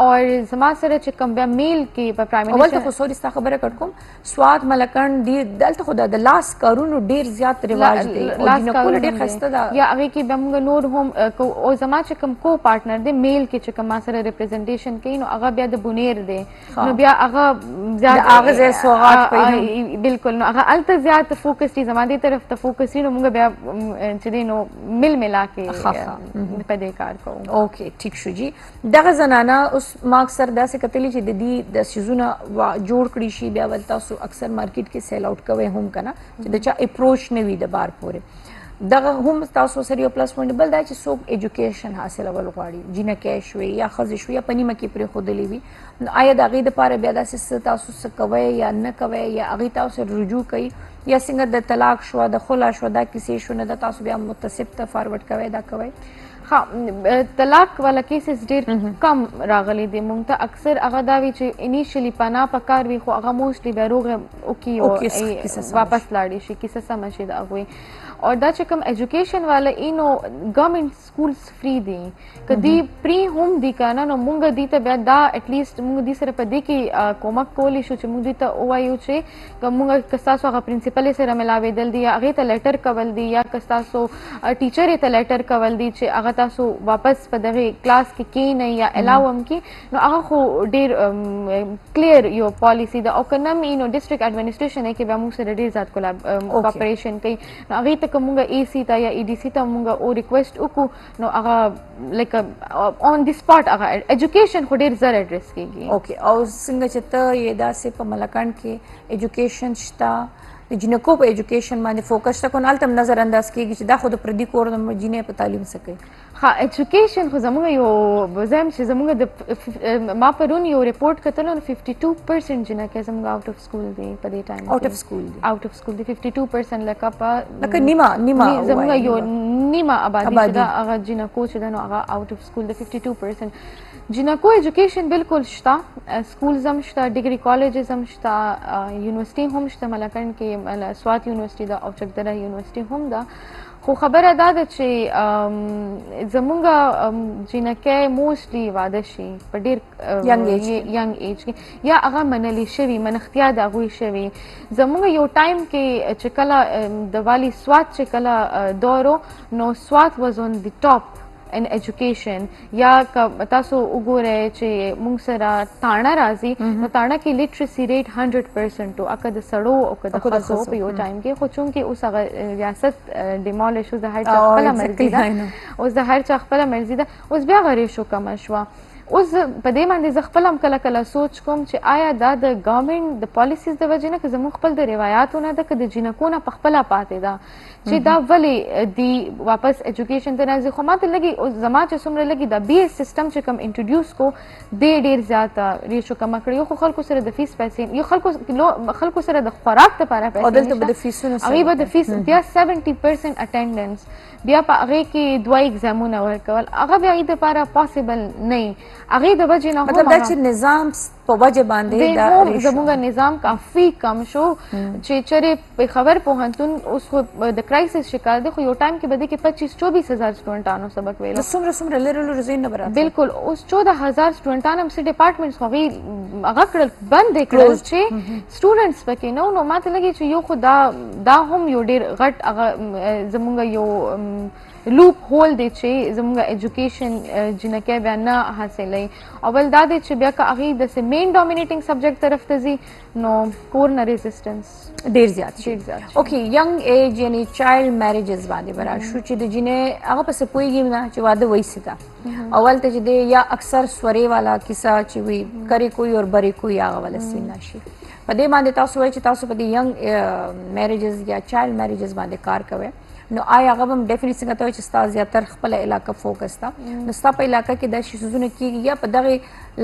[SPEAKER 2] اور زما سره چې کوم بیا میل کې په پرایمری
[SPEAKER 1] اول ته خو سوري ستا خبره کړ کوم سواد ملکند دی دلته خو د لاس کارونو ډیر زیات رواج دی او دینه کول ډیر خسته ده
[SPEAKER 2] یا هغه کې به موږ نور هم او زما چې کوم کو پارټنر دی میل کې چې کوم سره ریپرزنټیشن کوي نو هغه بیا د بونیر دی نو بیا هغه زیات
[SPEAKER 1] هغه زې سوغات کوي
[SPEAKER 2] بالکل نو هغه الته زیات فوکس دی زما دې طرف ته فوکس نو موږ بیا چې دی نو ملا کې په دې کار کوو
[SPEAKER 1] اوکې ټیک شو جی دغه زنانه اوس ما اکثر داسې کتلی چې د دې د سيزونه جوړ کړی شي بیا ول تاسو اکثر مارکیټ کې سیل اوټ کوي هم کنه چې د چا اپروچ نه وي د بار پورې دغه هم تاسو سره یو پلس پوینټ بل دا چې څوک ایجوکیشن حاصلول غواړي جنکه شوي یا خزې شوي یا پنیمه کې پرې خودلې وي نو آیا د هغې دپاره بیا داسې تاسو څه کوئ یا نه کوئ یا هغې تاسو رجوع کوئ یا څنګه د طلاق شوه د خلا شوه دا کیسې شو نه دا تاسو بیا متصب ته فارورډ کوئ دا کوئ
[SPEAKER 2] ها طلاق والا کیسز ډیر کم راغلي دي مونږ ته اکثر هغه دا وی چې انیشلی پناه پکار وي خو هغه موسټلی به روغ او کی او واپس لاړی شي کیسه سم شي دا غوي اور دا چې کوم ایجوکیشن والا اینو گورنمنٹ سکولز فری دي کدی پری هم دي کنه نو مونږ دي ته بیا دا اټ لیست مونږ دي سره په دې کې کومک کولی شو چې مونږ دي ته وایو چې مونږ کستاسو هغه پرنسپل سره ملاوي دل دي هغه ته لیټر کول دي یا کستاسو ټیچر ته لیټر کول دي چې هغه تاسو واپس په دغه کلاس کې نه یا الاوم کې نو هغه خو ډیر کلیر یو پالیسی دا او کنه نو ډیسټریکټ اډمنسټریشن کې به موږ سره ډیر زیات کوپریشن کوي نو هغه ته کومه ای سی ته یا ای ډی سی ته موږ او ریکوست وکړو نو هغه لایک اون دی سپاٹ هغه ایجوکیشن خو ډیر زر ایډریس کیږي
[SPEAKER 1] اوکې او څنګه چې ته یې داسې په ملکند کې ایجوکیشن شته د جنکو په ایجوکیشن باندې فوکس شته کو نه هلته نظر انداز کیږي چې دا خو د پردي کور د جینۍ په تعلیم څه کوي
[SPEAKER 2] ها ایجوکیشن خو زموږ یو زم چې زموږ د ما پرون یو ریپورت کتلو 52% جنکه زموږ آوټ اف سکول دی په دې ټایم
[SPEAKER 1] آوټ اف سکول دی
[SPEAKER 2] 52%
[SPEAKER 1] لکه نیمه
[SPEAKER 2] زموږ یو نیمه آبادی چې دا هغه جنکو چې دا نو هغه آوټ اف سکول دی 52% جنکو ایجوکیشن بالکل شته سکولز هم شته ډیګري کالجز هم شته یونیورسيټي هم شته ملکند کې سوات یونیورسيټي دا او چکدره یونیورسيټي هم دا خو خبره دا ده چې زمونږ جنکه موسټلی واده شي په ډیر ینګ ایج کې یا هغه منلی شوي منختیا د هغوی شوي زمونږ یو ټایم کې چې کله د والی سوات چې کله دورو نو سوات واز اون دی ټاپ ان ایجوکیشن یا تاسو وګورئ چې موږ سره تاڼه راځي نو تاڼه کې لیټرسي ریټ 100% اکه د سړو او که د خزو په یو ټایم کې خو چونکې اوس هغه ریاست ډیمالش اوس د هر چا خپله مرضي ده اوس د هر چا خپله مرضي ده اوس بیا هغه ریشو کمه شوه اوس په دې باندې زه خپل هم کله کله سوچ کوم چې آیا دا د ګورنمنټ د پالیسیز د وجې نه که زموږ خپل د روایاتو نه ده که د جنکو نه په خپله پاتې ده چې دا ولې دی واپس ایجوکیشن ته راځي خو ما ته لګي اوس زما چې څومره لګي دا بی ایس سیسټم چې کوم انټروډیوس کو دی ډېر زیاته ریشو کمه کړې یو خو خلکو سره د فیس پیسې یو خلکو سره د خوراک دپاره پیسې هغوی به د فیس بیا 70% اټینډنس بیا په هغې کې دوه ایګزامونه ورکول هغه بیا هغې دپاره پاسبل نه هغې د وجې نه
[SPEAKER 1] مطلب دا چې نظام په وجه باندې
[SPEAKER 2] زموږ نظام کافي کم شو چې چېرې پېښور پوهنتون اوس خو د کرایسس شکار دی خو یو ټایم کې به دی کې 25-24 هزار سټوډنټانو سبق ویلو
[SPEAKER 1] څومره لرې ځایونه به راځي
[SPEAKER 2] بالکل اوس 14,000 سټوډنټان هم څه ډپارټمنټس خو هغې هغه کړل بند یې کړل چې سټوډنټس پکې نه نو ما ته لګي چې یو خو دا دا هم یو ډیر غټ هغه زمونږ یو لوپ هول دی چې زمونږ ایجوکیشن جنکه بیا نه حاصلوي او بل دا دی چې بیا که هغې داسې مین ډومینیټنګ سبجیکټ طرف ته ځي نو کور نه ریزسټنس
[SPEAKER 1] ډیر زیات شي. اوکې ینګ ایج یعنی چایلډ میریجز باندې به راشو چې د جنې هغه پسې پوهېږي نه چې واده وایسې ده اول ته چې دی یا اکثر سورې والا کیسه چې وي کرې کوي اور برې کوي هغه والا سین راشي. په دې باندې تاسو وایئ چې تاسو په دې ینګ میریجز یا چایلډ میریجز باندې کار کوئ نو آیا هغه هم ډیفینټ څنګه ته وایي چې ستا زیاتر خپله علاقه فوکس ده نو ستا په علاقه کې دا شي څیزونه کېږي یا په دغې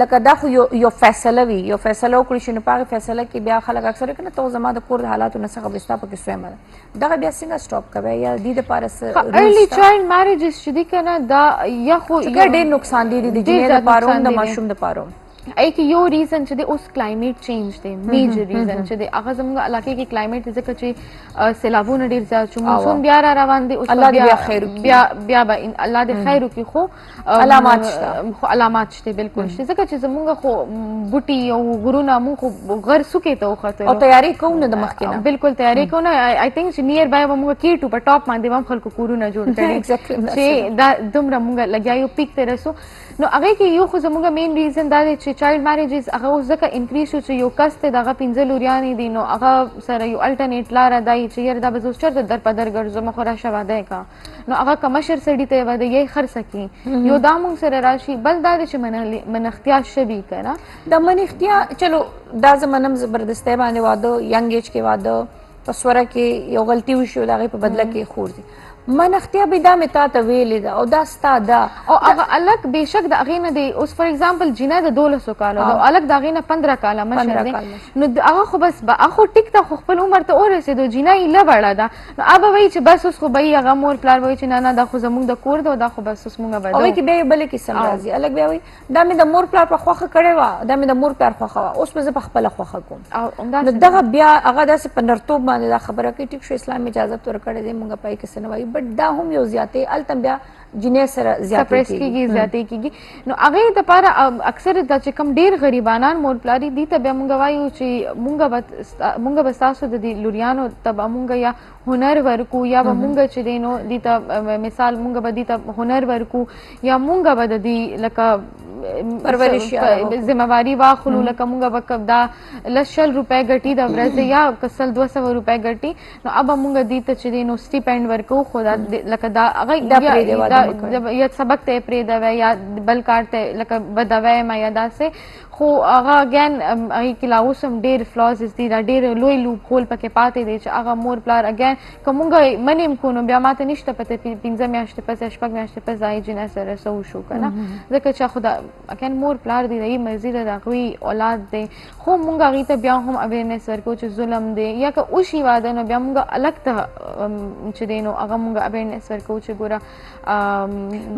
[SPEAKER 1] لکه دا خو یو فیصله وي یو فیصله وکړي شي نو په هغې فیصله کې بیا خلک اکثر که نه ته زما د کور د حالاتو نه څه خبرې ستا پکې سویمه ده دغه بیا څنګه سټاپ کوی یا دې دپاره څه
[SPEAKER 2] ارلی چایلډ میریجز چې دي که نه دا یا خو
[SPEAKER 1] ډېر نقصان دی د جنې دپاره هم د ماشوم دپاره هم
[SPEAKER 2] ای کې یو ریزن چې دی اوس کلایمیټ چینج دی میجر ریزن چې دی هغه زموږ علاقې کې کلایمیټ ځکه چې سیلابونه ډېر زیات شو مونسون بیا را روان دی اوس بیا به الله دې خیر وکړي خو علامات شته بالکل شته ځکه چې زموږ خو بوټي او غرونه مونږ خو غر سوکې ته وختلو
[SPEAKER 1] او تیاری کوو نه د مخکې نه
[SPEAKER 2] بالکل تیاری کوو نه آی تھنک چې نیر بای به مونږ کیټو په ټاپ باندې به هم خلکو کورونه جوړ کړي چې دا دومره مونږ لګیا یو پیک ته رسو نو هغې کې یو خو زموږ مین ریزن دا دی چې چایلډ میریجز هغه اوس ځکه انکریز شو چې یو کس دی د هغه 15 لوریانې دي نو هغه سره یو الټرنیټ لاره دا چې یاره دا به زه اوس چېرته در په در ګرځم خو راشه واده یې کا نو هغه که مشر سړي ته یې واده یې خرڅه کړي یو دا مونږ سره راشي بل دا دی چې منښتیا شوي که نه
[SPEAKER 1] د منښتیا چلو دا زمانه هم زبردستی باندې واده ینګ ایج کې واده په سوره کې یو غلطي وشي د هغې په بدله کې خور دي منښتیا به دا مې تا ته ویلې ده او دا ستا ده
[SPEAKER 2] او هغه الګ بېشک د هغې نه دی اوس فار ایگزامپل جینه د 1200 کالو ده او الګ د هغې نه 15 کاله مشر دی نو هغه خو بس هغه خو ټیک ته خو خپل عمر ته ورسېدو جینه یې لبړه ده نو هغه به وایي چې بس اوس خو به هغه مور پلار به وایي چې نه نه دا خو زموږ د کور ده او دا خو بس اوس مونږ به
[SPEAKER 1] هغوی کې بیا یې بلې کیسه راځي الګ بیا وایي دا مې د مور پلار په خوښه کړې وه دا مې د مور پلار خوښه وه اوس به زه په خپله خوښه کوم نو دغه بیا هغه داسې په نرتوب باندې دا خبره کوي ټیک شو اسلام اجازت ورکړی دی مونږ پای کې څه نه وایي بټ دا هم یو زیاتې هلته بیا جنې سره
[SPEAKER 2] سپریس کېږي زیاتې کېږي نو هغې دپاره اکثر دا چې کوم ډېر غریبانان مور پلاري دي ته بیا مونږ وایو چې مونږ به ستاسو د دې لوریانو ته به مونږ یا هنر ورکو یا به مونږ چې دی نو دې ته مثال مونږ به دې ته هنر ورکو یا مونږ به د دې لکه
[SPEAKER 1] پرورش
[SPEAKER 2] ذمہواري واخلو لکه مونږ به دا 100 روپۍ ګټي د ورځې یا که 200 روپۍ ګټي نو اب مونږ دې ته چې دی نو سټیپینډ ورکو خو دا لکه دا هغه یا سبق ته پرېږدوی یا بل کار ته لکه بدوی ما یا داسې خو هغه اګین هغې کې لا اوس هم ډېر فلازز دي دا ډېر لوی لوپ هول پکې پاتې دی چې هغه مور پلار اګین که مونږ منې کو نو بیا ماته نشته پته 15 میاشتې پس یا 6 میاشتې پس هغې جینۍ سره څه وشو که نه ځکه چې خو دا اګین مور پلار دی د هغې مرضي ده د هغوی اولاد دی خو مونږ هغې ته بیا هم اویرنس ورکوو چې ظلم دی یا که وشي واده نو بیا مونږ الګ ته چې دی نو هغه مونږ اویرنس ورکوو چې ګوره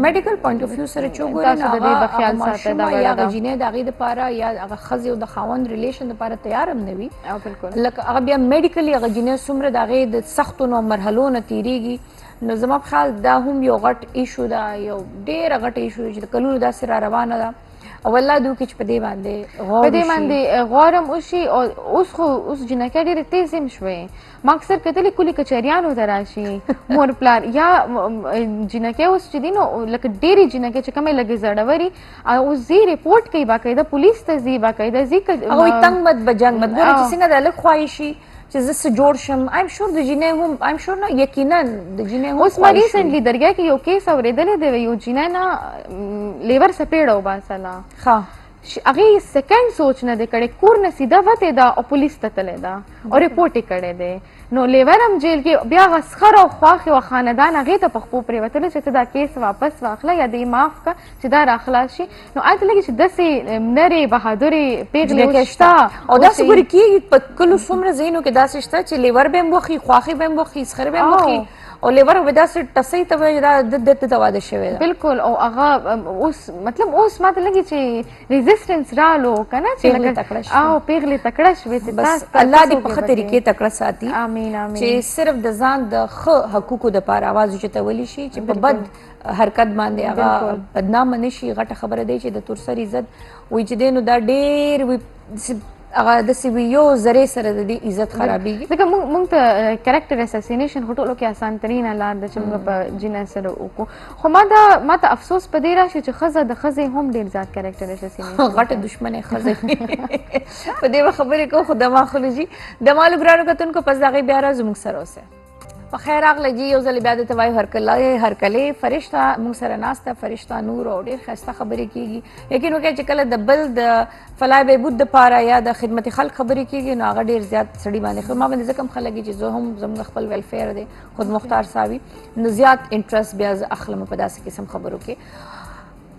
[SPEAKER 1] میډیکل پوینټ اف ویو سره چې وګورئ نو هغه ماشومه یا هغه جینۍ د هغې دپاره یا هغه ښځې او د خاوند ریلیشن دپاره تیار هم نه وي لکه هغه بیا میډیکلي هغه جینۍ څومره د هغې د سختو نو مرحلو نه تېرېږي نو زما په خیال دا هم یو غټ ایشو ده یو ډېره غټ ایشو ده چې د کلونو داسې را روانه ده او الله دې وکړي چې په دې باندې
[SPEAKER 2] غور هم وشي او اوس خو اوس جینکۍ ډېرې تیز هم شوې ما اکثر کتلې کلي کچریانو ته راشي مور پلار یا جینکۍ اوس چې دي نو لکه ډېرې جینکۍ چې کومې لږې زړورې اوس ځي ریپورټ کوي باقاعده پولیس ته ځي باقاعده ځي
[SPEAKER 1] هغوی تنګ مت به جنګ مت ګورې چې څنګه د هلک خواهی شي چې زه څه جوړ شم ایم شور د جینۍ هم ایم شور نه یقینا د جینۍ هم
[SPEAKER 2] اوس ما ریسنټلی درګاه کې یو کیس اورېدلی دی یو جینۍ نه لیور سپېړه وباسله هغې سیکنډ سوچ نه دی کړی کور نه سیده وتې ده او پولیس ته تللی ده او ریپورټ یې کړی دی نو لیور هم جیل کې بیا هغه سخر او خواښې و خاندان هغې ته په خپو پرېوتلی چې ته دا کیس واپس واخله یا دې معاف کړه چې دا راخلاص شي نو هلته لګي چې داسې نرې بهادرې پېغلې شته
[SPEAKER 1] او داسې ګورې کېږي په کلو څومره ځایونو کې داسې شته چې لیور به هم وخي خواښې به هم وخي سخر به هم وخي او لیور به داسې ټسۍ ته به دا دته ته واده شوی ده
[SPEAKER 2] بالکل او هغه اوس مطلب اوس ماته لګي چې ریزسټنس رالو که نه
[SPEAKER 1] پیغلې تکړه شوې
[SPEAKER 2] او پیغلې تکړه شوې چې
[SPEAKER 1] بس الله دې په ښه طریقې تکړه ساتي
[SPEAKER 2] آمین آمین
[SPEAKER 1] چې صرف د ځان د ښه حقوقو دپاره اواز اوچتولی شي چې په بد حرکت باندې هغه بدنامه نه شي غټه خبره دی چې د تورسر عزت وایي چې دی نو دا ډېر هغه د سیویو زری سره د دې عزت خرابېږي.
[SPEAKER 2] ځکه موږ ته کریکټر اساسینیشن په ټولو کې آسان ترینه لار ده چې موږ په جینه سره وکړو. خو ما ته افسوس په دې راشي چې ښځه د ښځې هم ډېر زیات کریکټر اساسینیشن
[SPEAKER 1] غټه دشمنه ښځه په دې خبرې کو خو دما خلوجي د مالو ګرانو کتونکو پس دغه بیا را زموږ سره اوسه. په خیر راغلی جی یو ځل بیا د توای هرکلې فرشته موږ سره ناسته فرشته نور او ډېر ښایسته خبرې کیږي. یقین وکړئ چې کله د بل د فلاح بهبود دپاره یا د خدمت خلق خبرې کیږي نو هغه ډېر زیات سړي باندې ما باندې ځکه هم خلک چې زه هم زموږ خپل ویلفیر دی خود مختار صاحبي نو زیات انټرست بیا زه اخلم په داسې قسم خبرو کې.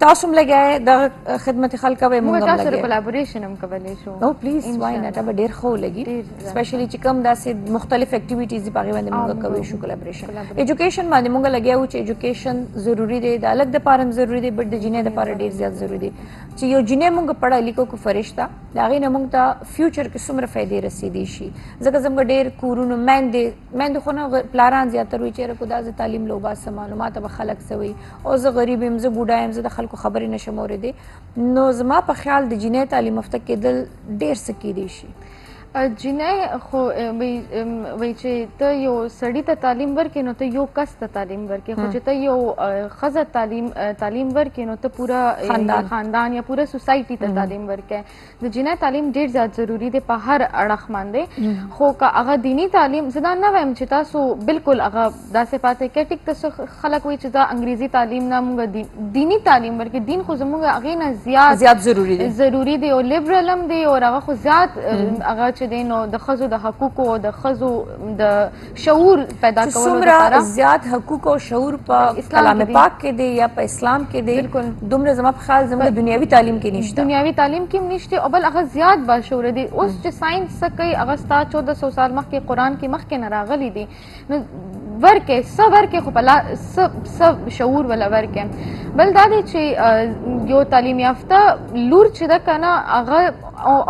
[SPEAKER 1] تاسو هم لګیا د خدمت خلق کوئ موږ هم
[SPEAKER 2] تاسو سره
[SPEAKER 1] لګیا
[SPEAKER 2] کولیبوریشن هم کولی شو.
[SPEAKER 1] او پلیز وای نه ته به ډېر ښه ولګي سپیشلی چې کوم داسې مختلف اکټیویټیز دي په هغې باندې موږ کوی شو کولیبریشن. ایجوکیشن باندې موږ لګیا وو چې ایجوکیشن ضروري دی د هلک دپاره هم ضروري دی بټ د جینۍ دپاره ډېر زیات ضروري دی چې یو جینۍ موږ پړه لیکو کو فرشته د هغې نه موږ ته فیوچر کې څومره فایدې رسېدی شي. ځکه زموږ ډېر کورونو میندې خو نه پلاران زیاتر وایي چېرې کو دا زه تعلیم له وباسم معلوماته به خلک څه وایي او زه غریب یم زه بوډا یم زه د خلکو خبرې نشم اورېدی. نو زما په خیال د جینۍ تعلیم یافته کېدل ډېر څه کیدی شي.
[SPEAKER 2] جینۍ خو وایي چې ته یو سړي ته تعلیم ورکړې نو ته یو کس ته تعلیم ورکړې خو چې ته یو ښځه تعلیم ورکړې نو ته پوره خاندان یا پوره سوسایټي ته تعلیم ورکړې. د جینۍ تعلیم ډېر زیات ضروري دی په هر اړخ باندې. خو که هغه دیني تعلیم زه دا نه وایم چې تاسو بالکل هغه داسې پاتې کړئ. ټیک ته خلک وایي چې دا انګریزي تعلیم نه موږ دیني تعلیم ورکړي. دین خو زموږ هغې نه زیات ضروري دی او لیبرل هم دی او هغه خو زیات هغه چې دی نو د ښځو د حقوقو او د ښځو د شعور پیدا کولو لپاره
[SPEAKER 1] څومره زیات حقوق او شعور په کلام پاک کې دی یا په اسلام کې دی دومره زما په خیال زموږ دنیاوي تعلیم کې نشته.
[SPEAKER 2] دنیاوي تعلیم کې هم نشته او بل هغه زیات باشعوره دی. اوس چې ساينس څه کوي هغه ستا 1400 سال مخکې قرآن کې مخکې نه راغلی دی نو ورکې څه ورکې خو څه شعور ولا ورکې. بل دا دی چې یو تعلیم یافته لور چې ده که نه هغه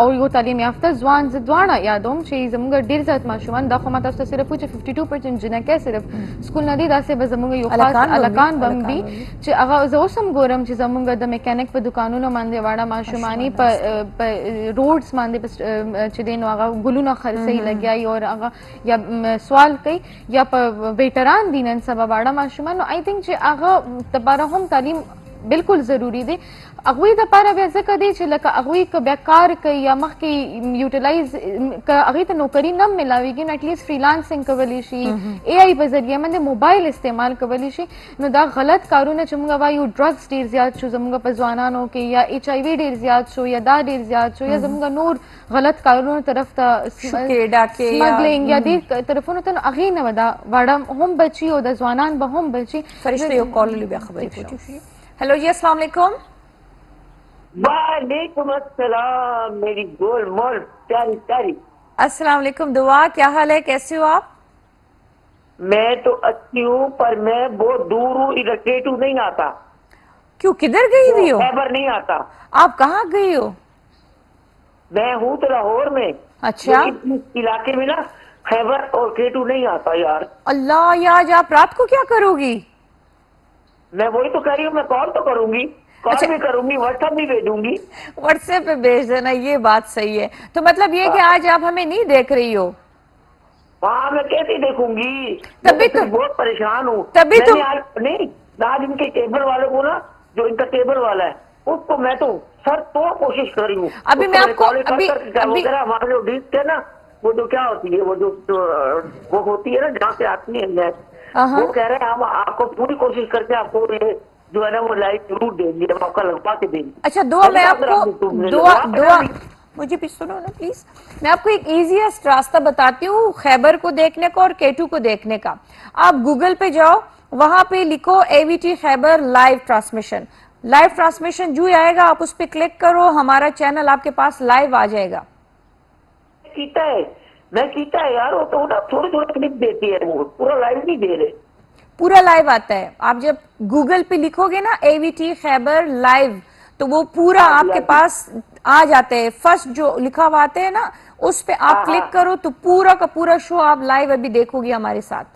[SPEAKER 2] او یو تعلیم یافته ځوان زه دواړه یادوم چې زموږ ډېر زیات ماشومان دا خو ما تاسو ته صرف وایو چې 52% جنکۍ صرف سکول نه دي داسې به زموږ یو خاص هلکان به هم وي چې هغه زه اوس هم ګورم چې زموږ د میکانیک په دوکانونو باندې واړه ماشومانې په روډس باندې چې دی نو هغه ګلونه خرڅوي لګیا او هغه یا سوال کوي یا په ویټران دي نن سبا واړه ماشومان. نو آی تھنک چې هغه دپاره هم تعلیم بالکل ضروری دی. هغوی دپاره بیا ځکه دی چې لکه هغوی که بیا کار کوي یا مخکې یوټیلایز که هغوی ته نوکري نه میلاویږي نو اټلیسټ فریلانسنګ کولی شي اے آی په ذریعه باندې موبایل استعمال کولی شي. نو دا غلط کارونه چې موږ وایو ډرګس ډېر زیات شو زموږ په ځوانانو کې یا ایچ آی وي ډېر زیات شو یا دا ډېر زیات شو یا زموږ نور غلط کارونو طرف ته سمګلینګ یا دې طرفونو ته نو هغې نه به دا واړه هم بچي او د ځوانان به هم بچي.
[SPEAKER 1] فرشته یو کال بیا خبرې کوو. ہیلو جی السلام علیکم.
[SPEAKER 3] وعلیکم السلام میری گول مول پیاری پیاری.
[SPEAKER 1] السلام علیکم دعا کیا حال ہے کیسے ہو آپ؟
[SPEAKER 3] میں تو اچھی ہوں پر میں بہت دور ہوں ادھر ٹیٹو نہیں آتا.
[SPEAKER 1] کیوں کدھر گئی ہوئی ہو؟
[SPEAKER 3] خیبر نہیں آتا.
[SPEAKER 1] آپ کہاں گئی ہو؟
[SPEAKER 3] میں ہوں تو لاہور میں.
[SPEAKER 1] اچھا
[SPEAKER 3] علاقے میں نا خیبر اور ٹیٹو نہیں آتا یار.
[SPEAKER 1] اللہ یار آپ رات کو کیا کرو گی؟
[SPEAKER 3] میں وہی تو کہہ رہی ہوں میں کال تو کروں گی کال بھی کروں گی واٹس ایپ بھی بھیجوں گی.
[SPEAKER 1] واٹس ایپ پہ بھیج دینا یہ بات صحیح ہے. تو مطلب یہ کہ آج آپ ہمیں نہیں دیکھ رہی ہو؟
[SPEAKER 3] ہاں میں کیسے دیکھوں گی
[SPEAKER 1] تبھی تو
[SPEAKER 3] بہت پریشان ہوں.
[SPEAKER 1] تبھی تو
[SPEAKER 3] نہیں آج ان کے ٹیبل والوں کو نا جو ان کا ٹیبل والا ہے اس کو میں تو سر تو کوشش کر رہی ہوں.
[SPEAKER 1] ابھی میں آپ کو
[SPEAKER 3] ہمارے جو ڈسک ہے نا وہ جو کیا ہوتی ہے وہ جو وہ ہوتی ہے نا جہاں سے آتی ہے وہ کہہ رہے ہیں ہم آپ کو پوری کوشش کر کے آپ کو جو ہے نا وہ لائٹ ضرور دیں گے ہم آپ کا لگوا کے دیں گے.
[SPEAKER 1] اچھا دعا میں آپ کو دعا مجھے بھی سنو نا پلیز. میں آپ کو ایک ایزیسٹ راستہ بتاتی ہوں خیبر کو دیکھنے کا اور کیٹو کو دیکھنے کا. آپ گوگل پہ جاؤ وہاں پہ لکھو اے وی ٹی خیبر لائیو ٹرانسمیشن. لائیو ٹرانسمیشن جو آئے گا آپ اس پہ کلک کرو ہمارا چینل آپ کے پاس لائیو آ جائے گا.
[SPEAKER 3] میں کیتا ہے یار وہ تو تھوڑی تھوڑی کلپ دیتی ہے وہ پورا لائیو نہیں دے رہے.
[SPEAKER 1] پورا لائیو آتا ہے. آپ جب گوگل پہ لکھو گے نا اے وی ٹی خیبر لائیو تو وہ پورا آپ کے پاس آ جاتے ہیں. فرسٹ جو لکھا ہوا آتے ہیں نا اس پہ آپ کلک کرو تو پورا کا پورا شو آپ لائیو ابھی دیکھو گے ہمارے ساتھ.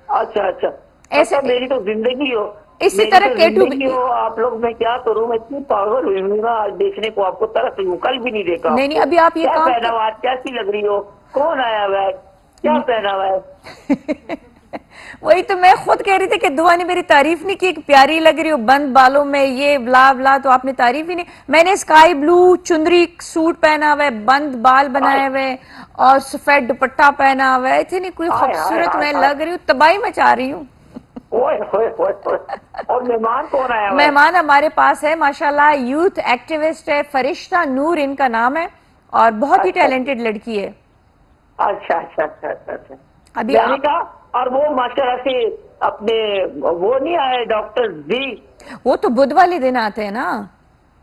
[SPEAKER 3] اچھا ایسا میری تو زندگی ہو
[SPEAKER 1] इसी तरह केटू भी
[SPEAKER 3] आप लोग, मैं क्या करूं, मैं इतनी पागल हुई हूँ ना आज देखने को, आपको तरस रही हूँ, कल भी नहीं देखा।
[SPEAKER 1] नहीं अभी आप ये
[SPEAKER 3] क्या
[SPEAKER 1] काम
[SPEAKER 3] पहना हुआ, कैसी लग रही हो, कौन आया हुआ है, क्या पहना हुआ है?
[SPEAKER 1] वही तो मैं खुद कह रही थी कि दुआ ने मेरी तारीफ नहीं की कि प्यारी लग रही हो बंद बालों में ये ब्ला ब्ला, तो आपने तारीफ ही नहीं। मैंने स्काई ब्लू चुंदरी सूट पहना हुआ है, बंद बाल बनाए हुए और सफेद दुपट्टा पहना हुआ है, इतनी कोई खूबसूरत मैं लग रही हूँ, तबाही मचा रही हूँ।
[SPEAKER 3] ओए होए होए होए। और मेहमान कौन आया हुआ है?
[SPEAKER 1] मेहमान हमारे पास है माशाल्लाह, यूथ एक्टिविस्ट है, फरिश्ता नूर इनका नाम है और बहुत ही टैलेंटेड लड़की है।
[SPEAKER 3] अच्छा अच्छा अच्छा अच्छा अच्छा।
[SPEAKER 1] अभी
[SPEAKER 3] और वो माशाल्लाह से अपने वो नहीं आए डॉक्टर जी?
[SPEAKER 1] वो तो बुध वाले दिन आते हैं ना।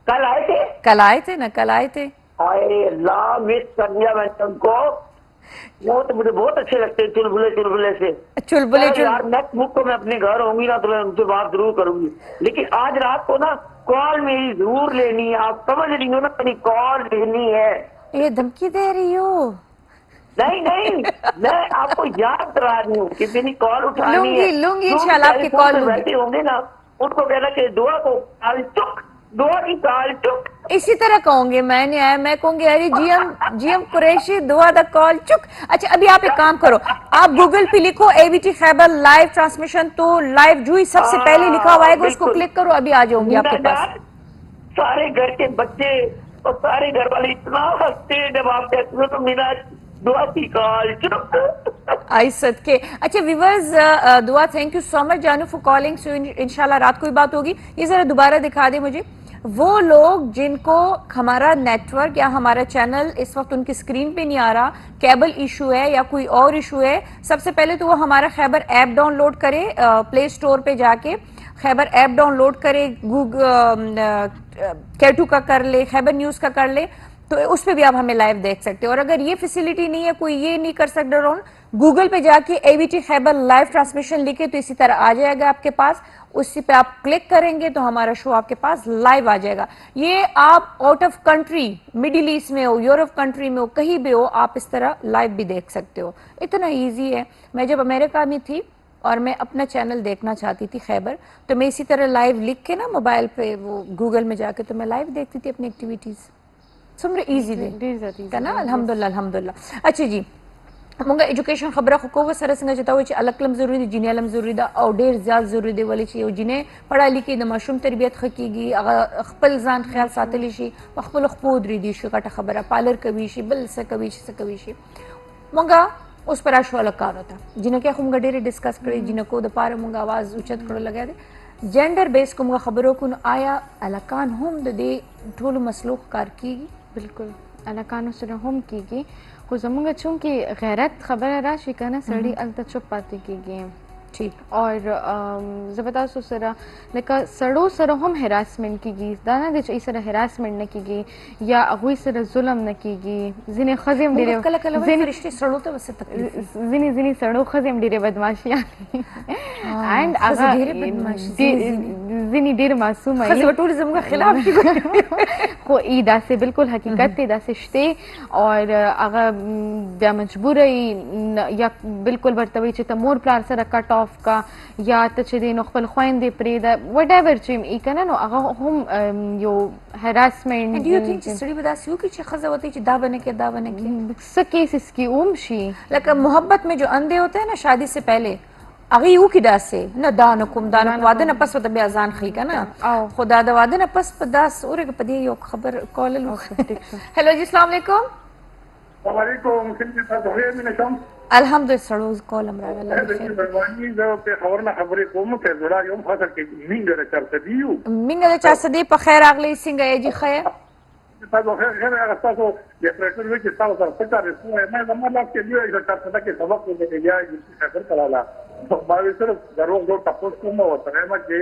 [SPEAKER 3] कल आए थे?
[SPEAKER 1] कल आए थे ना, कल आए थे।
[SPEAKER 3] हाय अल्लाह, मिस कर दिया मैंने उनको। वो तो मुझे बहुत अच्छे लगते हैं, चुलबुले चुलबुले से।
[SPEAKER 1] चुलबुले
[SPEAKER 3] यार नेक्स्ट वीक को मैं अपने घर होंगी ना तो मैं उनसे बात जरूर करूंगी, लेकिन आज रात को ना कॉल मेरी जरूर लेनी है। आप समझ रही हो ना, मेरी कॉल लेनी है।
[SPEAKER 1] ये धमकी दे रही हो?
[SPEAKER 3] नहीं नहीं, मैं आपको याद करा रही हूँ कि मेरी कॉल उठानी है।
[SPEAKER 1] लूंगी इंशाल्लाह आपकी कॉल लूंगी।
[SPEAKER 3] बैठे होंगे ना, उनको कहना कि दुआ को काल चुक, दुआ की काल चुक।
[SPEAKER 1] इसी तरह कहूंगे, मैं नहीं आया, मैं कहूंगी अरे जीएम कुरैशी दुआ द कॉल चुक। अच्छा अभी आप एक काम करो, आप गूगल पे लिखो एबीटी खैबर लाइव ट्रांसमिशन, तो लाइव जो ही सबसे पहले लिखा हुआ आएगा उसको क्लिक करो, अभी आ जाऊंगी आपके पास।
[SPEAKER 3] सारे घर के बच्चे और सारे घर वाले इतना हंसते हैं जब आप कहते हो तो मेरा दुआ की कॉल चुक।
[SPEAKER 1] आई सदके। अच्छा व्यूअर्स, दुआ थैंक यू सो मच जानू फॉर कॉलिंग। सो इंशाल्लाह रात को ही बात होगी। ये जरा दोबारा दिखा दे मुझे वो लोग जिनको हमारा नेटवर्क या हमारा चैनल इस वक्त उनकी स्क्रीन पे नहीं आ रहा, केबल इशू है या कोई और इशू है। सबसे पहले तो वो हमारा खैबर ऐप डाउनलोड करे, प्ले स्टोर पे जाके खैबर ऐप डाउनलोड करे, गूगल केटू का कर ले, खैबर न्यूज का कर ले, तो उस पे भी आप हमें लाइव देख सकते हो। और अगर ये फैसिलिटी नहीं है, कोई ये नहीं कर सकता राउंड, गूगल पे जाके एवीटी खैबर लाइव ट्रांसमिशन लिखे तो इसी तरह आ जाएगा आपके पास। उसी पे आप क्लिक करेंगे तो हमारा शो आपके पास लाइव आ जाएगा। ये आप out of country, middle east में हो, यूरोप कंट्री में हो, कहीं भी हो, आप इस तरह लाइव भी देख सकते हो। इतना ईजी है। मैं जब अमेरिका में थी और मैं अपना चैनल देखना चाहती थी खैबर, तो मैं इसी तरह लाइव लिख के ना मोबाइल पे वो गूगल में जाके तो मैं लाइव देखती थी अपनी एक्टिविटीज। सुमरे इजी दे ना, अल्हम्दुलिल्लाह अल्हम्दुलिल्लाह। अच्छा जी, मुंगा एजुकेशन खबर को वो सर संग जता हुई अलकलम जरूरी जिने अलम जरूरी दा और ढेर ज्यादा जरूरी दे वाली चाहिए जिन्हें पढ़ा लिखी द मशरूम तरबियत खकीगी खपल जान ख्याल सातली शी खपल खपोद रीदी शी काटा खबर पार्लर कवीशी बल से कवीशी मुंगा उस पर आशु अलकार होता जिन्हें क्या मुंगा ढेर डिस्कस करे जिन्हें को द पार मुंगा आवाज उचत करो लगा दे जेंडर बेस को मुंगा खबरों को आया अलकान हम दे ढोल मसलूक कार की
[SPEAKER 2] बिल्कुल अलकान सर हम की को जमुंगा चूंकि गैरत खबर राशि का ना सड़ी अलता चुप पाती की गेम
[SPEAKER 1] ठीक
[SPEAKER 2] और जबता सो सरा लेका सड़ो सरो हम हेरासमेंट की गी दाना दे इस तरह हेरासमेंट न की गी या अगुई सर जुल्म न की गी जिने खजिम डिरे
[SPEAKER 1] जिने रिश्ते सड़ो तो वैसे तकलीफ
[SPEAKER 2] जिने सड़ो खजिम डिरे बदमाशियां एंड अगर जिने डिरे मासूम है
[SPEAKER 1] खजो टूरिज्म का खिलाफ
[SPEAKER 2] को ईदा से बिल्कुल हकीकत ईदा से शते और अगर या मजबूर या बिल्कुल बर्तवी च तमोर प्लार सर कट ऑफ का या तचदे नखल khoinde preda whatever chim ikana no aga hum yo harassment
[SPEAKER 1] and do you think study with us you ki खजा होती च दावने के
[SPEAKER 2] सके इसकी उमशी
[SPEAKER 1] लका मोहब्बत में जो अंधे होते हैं ना शादी से पहले अगी यू की दास से ना दानकुम वादन पस वत बे अजान खी का ना खुदा द वादन पस पदास और के पदी यो खबर कॉल लो हेलो जी अस्सलाम वालेकुम
[SPEAKER 4] वालेकुम सलाम
[SPEAKER 1] अल्हम्दुलिल्लाह सरोज कॉल हमरा वाला
[SPEAKER 4] मेहरबानी जो पे खबर ना खबरे कोम पे जोड़ा यम फसल के मिंगरे चरते दियो
[SPEAKER 1] मिंगरे चरते दी पे खैर अगले सिंग जी खैर
[SPEAKER 4] ताको खैर अगस्ता को ये प्रेशर में के साथ साथ पता है सो मैं जमाना के लिए इधर चरते के सबक को लेके गया ये खबर कराला तो बावे सिर्फ जरूर जो तपस को में होता है कि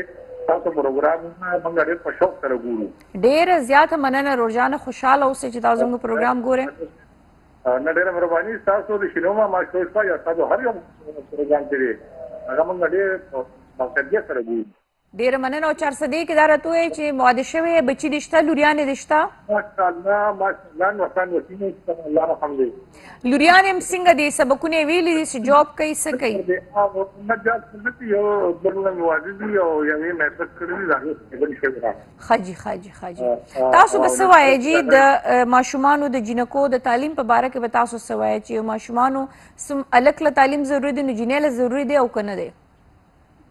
[SPEAKER 4] ताको प्रोग्राम में मंगरे पर शौक करे गुरु
[SPEAKER 1] ढेर ज्यादा मनना रोजाना खुशहाल हो से चिताजों को प्रोग्राम गोरे
[SPEAKER 4] नडेरा मेहरबानी सासो द शिनोमा मा शोस्पा या सादो हर यम प्रोग्राम करे अगर मंगरे मकसदिया करे गुरु
[SPEAKER 1] ډیره مننه. او 400 کې دا راته وایي چې واده شوی بچي دې شته، لوریانې دې شته؟
[SPEAKER 4] ماشاءالله وطن وسینه الله الحمد.
[SPEAKER 1] لوریان هم څنګه دي، سبقونه ویلي دي چې جاب کوي څه کوي؟
[SPEAKER 4] یو درنه موازی دی او یوې میسج کړی دی هغه
[SPEAKER 1] خاجي تاسو به څه وایي جی د ماشومانو د جنکو د تعلیم په باره کې به تاسو څه وایي چې ماشومانو الک له تعلیم ضروري دی، نو جنې له ضروري دی او که نه دی؟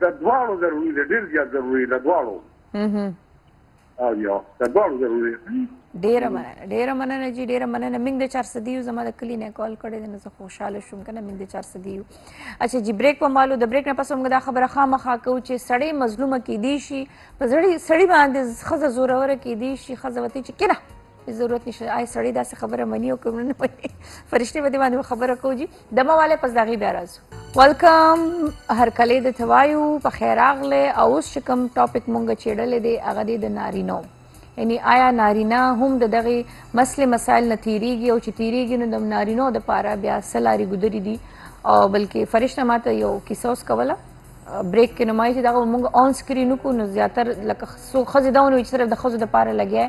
[SPEAKER 4] د دواړو ضروري دی، ډېر زیات ضروري دی، د دواړو. د دواړو ضروري دی.
[SPEAKER 1] ډیره مننه جی، ډیره مننه. موږ د 400 یو زما د کلي نه کال کړی دی، نو زه خوشحاله شوم که نه. موږ د 400 یو. اچھا جی بریک په مالو. د بریک نه پس موږ دا خبره خامخا کوو چې سړی مظلومه کیدی شي، په سړي باندې ښځه زوروره کیدی شي، ښځه ورته چې کنه ضرورت نشته. آی سړی داسې خبره مني او که نه مني، فرشتې به دې باندې خبره کوو جی. دمه والی پس د هغې بیا راځو. ویلکم هرکلی درته وایو، په خیر راغلی. او اوس چې کوم ټاپک مونږ چیړلی دی هغه دی د نارینو، یعنی آیا نارینه هم د دغې مسلې مسایل نه تیریږي، او چې تیریږي نو د نارینو دپاره بیا څه لارې ګودرې دي. او بلکې فرشته ماته یو کیسه اوس کوله بریک کې، نو ما چې دغه مونږ آن سکرین وکړو نو زیاتر لکه څو ښځې دا ونه وي چې صرف د ښځو دپاره لګیا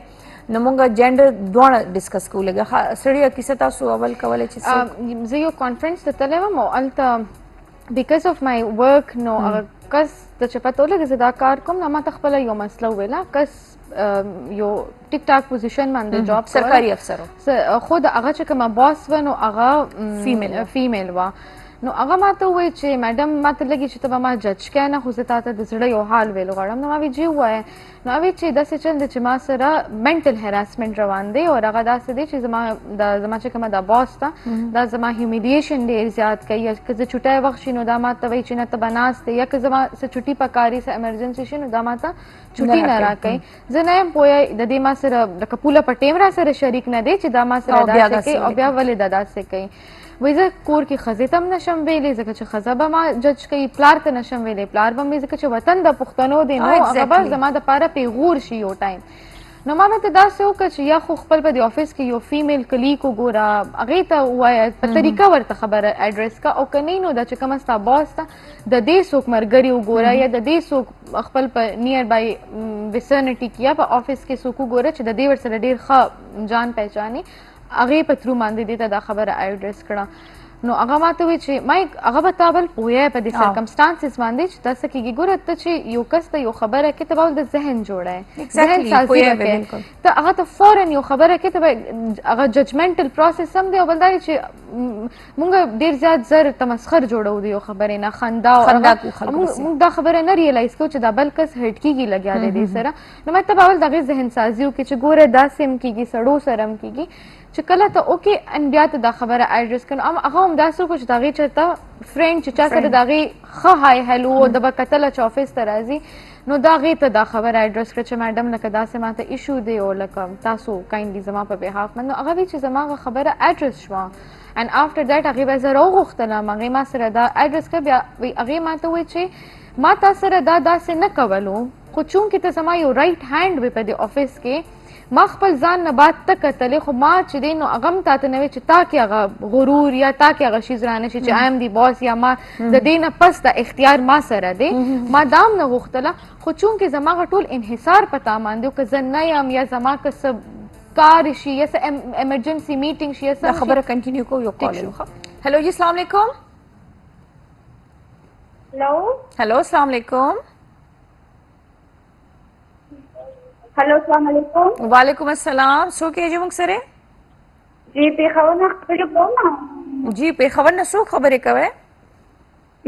[SPEAKER 1] نو مونږ جینډر دواړه ډسکس کوو. لږه سړیه کیسه تاسو اول کولی چې
[SPEAKER 2] زه یو کانفرنس ته تللی وم او هلته بیکاز آف مای ورک نو هغه کس ته چې پته ولګي زه دا کار کوم، نو ما ته خپله یو مسله وویله. کس یو ټیک ټاک پوزیشن باندې جاب
[SPEAKER 1] سرکاري افسر
[SPEAKER 2] خو د هغه چې کومه باس و نو هغه فیمیل وه. نو هغه ما ته ووایي چې میډم ما ته لګي چې ته به ما جج کوې نه، خو زه تا ته د زړه یو حال ویل غواړم. نو ما وی جی ووایه. نو هغې چې داسې چل دی چې ما سره منټل هراسمنټ روان دی، او هغه داسې دی چې زما چې کومه دا باس ته دا زما هیومیلیشن ډېر زیات کوي. یا که زه چوټی وخت شي نو دا ما ته وایي چې نه ته به ناست دی، یا که زما څه چوټي پکاري څه ایمرجنسي شي نو دا ما ته چوټي نه راکوي. زه نه یم پوهه د دې ما سره لکه پوله په ټیم را سره شریک نه دی چې دا ما سره داسې کوي او بیا ولې دا داسې کوي. وایي زه کور کې ښځې ته هم نشم ویلی ځکه چې ښځه به ما جج کوي، پلار ته نشم ویلی پلار به مې ځکه چې وطن د پښتنو دی نو هغه به زما دپاره پیغور شي یو ټایم. نو ما ته داسې وکړه چې یا خو خپل په دې آفس کې یو فیمیل کلیګ وګوره، هغې ته ووایه په طریقه ورته خبره ایډرس کا، او که نه نو دا چې کومه ستا باس ته د دې څوک ملګري وګوره، یا د دې څوک خپل په نیئر بای ویسرنټي کې یا په آفس کې څوک وګوره چې د دې ورسره ډېر ښه جان پہچاني، هغې په تھرو باندې دې ته دا خبره ایډرس کړه. نو هغه ما ته وایي چې مایک هغه به تا بل پوهیې په دې سرکمسټانسز باندې چې دا څه کېږي. ګوره ته چې یو کس ته یو خبره کوې ته به د ذهن جوړی، ذهن سازي به کوې، ته هغه ته فوراً یو خبره کوې ته به هغه ججمنټل پروسس هم دی. او بل دا دی چې مونږ ډېر زیات زر تمسخر جوړو د یو خبرې نه، خندا مونږ دا خبره نه ریلایز کوو چې دا بل کس هټ کېږي لګیا دی دې سره. نو ما ته به اول د هغې ذهن سازي وکړي چې ګوره داسې هم کېږي، سړو سره هم کېږي چې کله ته اوکې ان بیا ته دا خبره ایډرس کړو. هغه هم داسې وکړو چې د هغې چېرته فرینډ چې چا سره د هغې ښه های هلو د به کتله چې آفس ته راځي نو د هغې ته دا خبره ایډرس کړه چې میډم لکه داسې ما ته ایشو دی او لکه تاسو کایندلی زما په بحاف باندې. نو هغه وایي چې زما هغه خبره ایډرس شوه اینډ آفټر دیټ هغې به زه راوغوښتلم، هغې ما سره دا ایډرس کړه. بیا هغې ما ته وایي چې ما تا سره دا داسې نه کولو، خو چونکې ته زما یو رایټ هینډ وې په دې آفس کې، ما خپل ځان نه بعد ته کتلې، خو ما چې دی نو هغه هم تا ته نه وی چې تا کې هغه غرور یا تا کې هغه شیز رانه شي چې آیم دی باس یا ما د دې نه پس د اختیار ما سره دی. ما دا هم نه غوښتله، خو چونکې زما هغه ټول انحصار په تا باندې و که زه نه یم یا زما که څه کار شي یا څه ایمرجنسي میټینګ شي یا څه
[SPEAKER 1] خبره کنټینیو کوو. یو کال هلو جی السلام علیکم. هلو السلام علیکم.
[SPEAKER 5] هلو السلام علیکم.
[SPEAKER 1] وعلیکم السلام. څوک یې موږ سره؟
[SPEAKER 5] جی پېښور نه خبرې کوم.
[SPEAKER 1] جی پېښور نه څوک خبرې کوئ؟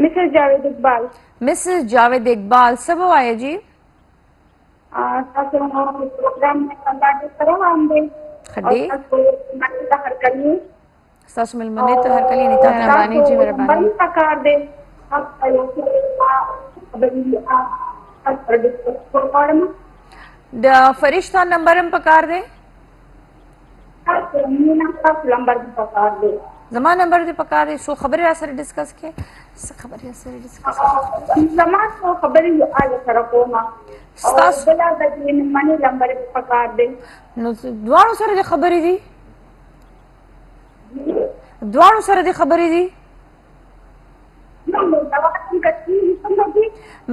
[SPEAKER 5] مسز جاوید اقبال.
[SPEAKER 1] مسز جاوید اقبال څه به وایې جی؟
[SPEAKER 5] تاسو پروګرام مې څنګه سره باندې
[SPEAKER 1] خدای
[SPEAKER 5] ته هرکلی
[SPEAKER 1] ستاسو مېلمنې ته هرکلی نه تا مهرباني جی مهرباني
[SPEAKER 5] پکار دی
[SPEAKER 1] د فرشتہ نمبر هم پکار دی؟ زما نمبر دی پکار دی. سو خبرې را سره ډسکس کې څه خبرې را سره ډسکس
[SPEAKER 5] زما څو خبرې یو آله سره کوم
[SPEAKER 1] ستاسو
[SPEAKER 5] بلا د دې منی نمبر پکار دی.
[SPEAKER 1] نو دواړو سره د خبرې دي؟ دواړو سره د خبرې دي؟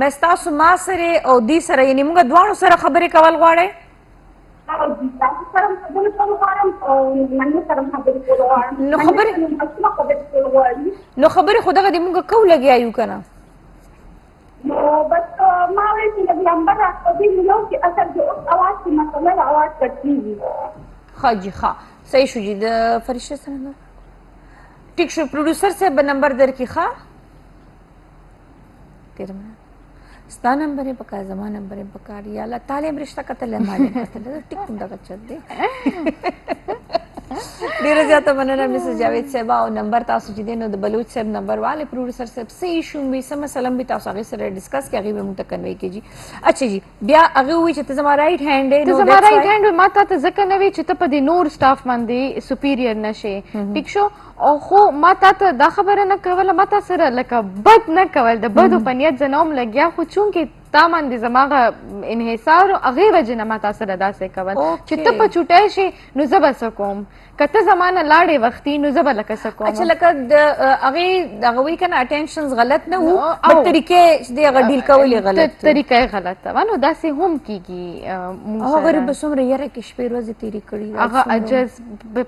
[SPEAKER 1] مې ستاسو ما سره او دې سره یعنې موږ دواړو سره خبرې کول غواړئ؟
[SPEAKER 5] او تاسو سره خبرې کول غواړم او منو سره خبرې کول غواړم.
[SPEAKER 1] نو خبرې خو دغه دې موږ کوو لګیا یو که نه؟
[SPEAKER 5] نو بس ما ویل چې لږ نمبر راته دې ملو چې اصل د اوس اواز کې مسله د اواز کټ کېږي.
[SPEAKER 1] ښه جي ښه صحیح شو جي. د فرشته سره نمبر ټیک شو. پروډوسر صاحب به نمبر درکړي. ښه تېره ستا نمبر یې پکار زما نمبر یې پکار یا الله تعالی هم رشته کتلی ما دې کتلی ټیک دغه چل دی. ډېره زیاته مننه مسز جاوید صاحب. او نمبر تاسو چې دی نو د بلوچ صاحب نمبر والے پروډوسر صاحب څه ایشو وي څه مسله وي تاسو هغې سره ډسکس کړئ هغې به موږ ته کنوی کړي. اچھا جي بیا هغې ووایي چې ته زما رایټ هینډ یې.
[SPEAKER 2] ته زما رایټ هینډ ما تا ته ځکه نه وي چې ته په دې نور سټاف باندې سپیریئر نه شې ټیک شو. او خو ما تا ته دا خبره نه کوله ما تا سره لکه بد نه کول د بدو په نیت زه نه وم لګیا خو چونکې تا باندې زما هغه انحصار هغې وجې نه ما تا سره داسې کول چې ته په چوټی شې نو زه به څه کوم که ته زما نه لاړې وختي نو زه به لکه څه کوم.
[SPEAKER 1] اچھا لکه د هغې دغه وایي که نه اټینشنز غلط نه وو بټ طریقې چې دی هغه ډیل کول یې غلط
[SPEAKER 2] طریقه یې غلطه وه نو داسې هم کېږي.
[SPEAKER 1] هغه به څومره یره کې شپې ورځې تېرې کړي
[SPEAKER 2] هغه عجز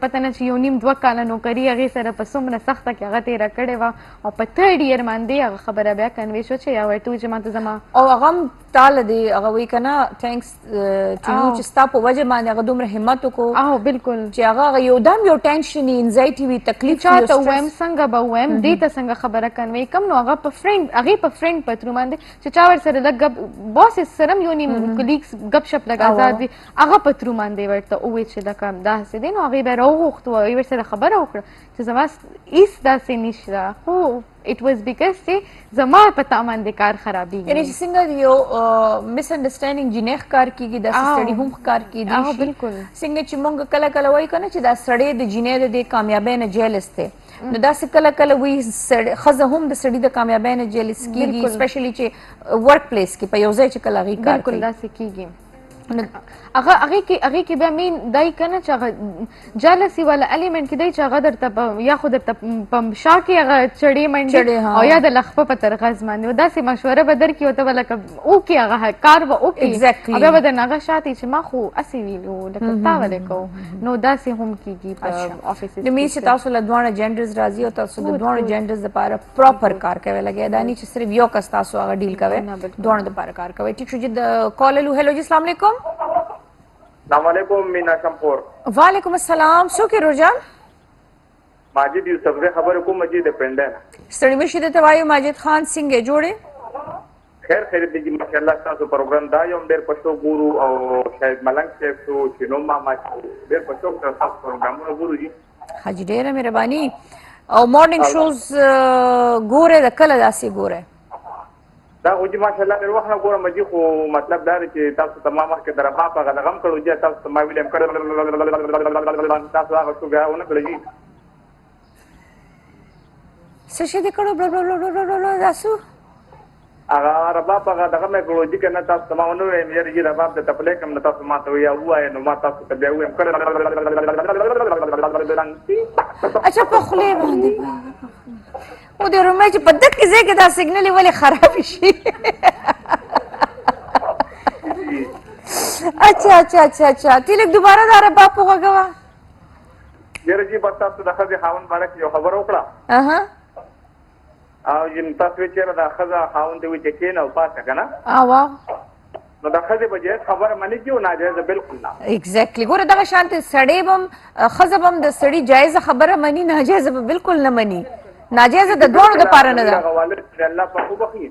[SPEAKER 2] پته نه چې یو نیم 2 کاله نوکري هغې سره په څومره سخته کې هغه تېره کړې وه او په 3rd year باندې هغه خبره بیا کنوی شو چې یا ورته وایي چې ما ته زما
[SPEAKER 1] او هغه هم تاله دی هغه وایي که نه ټینکس ټو یو چې ستا په وجه باندې هغه دومره همت وکړو
[SPEAKER 2] بالکل
[SPEAKER 1] چې هغه یودم یو ټینشن وي انزایټي وي تکلیف
[SPEAKER 2] چا ته ووایم څنګه به ووایم دې ته څنګه خبره کنوی کم نو هغه په فرینډ هغې په فرینډ په ترو باندې چې چا ورسره لږ باسې سره هم یو نیم کلیګس ګپ شپ لږ ازاد وي هغه په ترو باندې ورته ووایي چې لکه داسې دی نو هغې به راوغوښتو هغې ورسره خبره وکړه چې زما هېڅ داسې نشته خو it was because چې زما په تا باندې کار خرابېږي
[SPEAKER 1] یعنې چې څنګه یو مس انډرسټینډینګ جینۍ ښکار کېږي داسې سړي هم ښکار کېدی شي
[SPEAKER 2] بالکل
[SPEAKER 1] څنګه چې موږ کله کله وایو که نه چې دا سړی د جینۍ د دې کامیابۍ نه جیلس دی نو داسې کله کله وایي ښځه هم د سړي د کامیابۍ نه جیلس کېږي اسپیشلي چې ورک پلیس کې په یو ځای چې کله هغې کار کوي
[SPEAKER 2] بالکل داسې کېږي هغې کې بیا مین دا یې که نه چې هغه جالسي والا الیمنټ کې دی چې هغه درته یا خو درته په شا کې هغه چړې منډي او یا د لخپه په ترغز باندې او داسې مشوره به درکړي او ته به لکه وکړي هغه کار به وکړي بیا به درنه هغه شاته چې ما خو هسې ویلو لکه تا ولې کوو نو داسې هم کېږي په افیس
[SPEAKER 1] نو مینس چې تاسو له دواړه جینډرز راځي او تاسو د دواړو جینډرز دپاره پراپر کار کوئ لګیا دا نه چې صرف یو کس تاسو هغه ډیل کوئ دواړو دپاره کار کوئ ټیک شو جي د کال الو هیلو جي السلام علیکم.
[SPEAKER 6] السلام علیکم مینا شمپور.
[SPEAKER 1] وعلیکم السلام. څوک یې روجان؟
[SPEAKER 6] ماجد یوسف زه خبرې کوم مجید د پنډه نه.
[SPEAKER 1] ستړي مه شئ درته وایو ماجد خان څنګه یې جوړې؟
[SPEAKER 6] خیر خیریت دی ماشاءالله ستاسو پروګرام دا یو ډېر پښتو ګورو او شاید ملنګ صاحب شو چینو ماما شو ډېر پښتو ستاسو پروګرامونه ګورو جي.
[SPEAKER 1] ښه جي ډېره مهرباني. او مارننګ شوز ګورئ د کله داسې ګورئ؟
[SPEAKER 6] دا خو جي ماشاءالله ډېر وخت نه ګورم جي خو مطلب دا دی چې تاسو ته ما مخکې د رباب هغه دغه هم کړو جي تاسو ته ما ویلې هم کړی تاسو هغه څه بیا ونه کړی جي.
[SPEAKER 1] څه شی دې کړو دا څه
[SPEAKER 6] هغه رباب هغه دغه مې کړو جي که نه تاسو ته ما ونه ویم یاره جي رباب درته پلی کړم نو تاسو ما ته یا ووایه نو ما تاسو ته بیا ویم
[SPEAKER 1] اچھا په خولې باندې او د رومۍ چې په دغه ځای کې دا سیګنل یې ولې خراب شي. اچھا اچھا اچھا اچھا تی لږ دوباره دا رباب وغږوه.
[SPEAKER 6] یاره جي بس تاسو د ښځې خاوند باره کې یو خبره وکړه او تاسو وایي چېرې دا ښځه خاوند ته وایي چې کښېنه او پاڅه که نه نو د ښځې به جایز خبره مني چې او ناجایزه بالکل نه.
[SPEAKER 1] ایګزیکټلي ګوره دغه شانتې سړی به هم ښځه به هم د سړي جایزه خبره مني ناجایزه به بالکل نه مني. ناجایزه د دواړو دپاره نه ده.
[SPEAKER 6] هغه والد چې الله پاک وبخي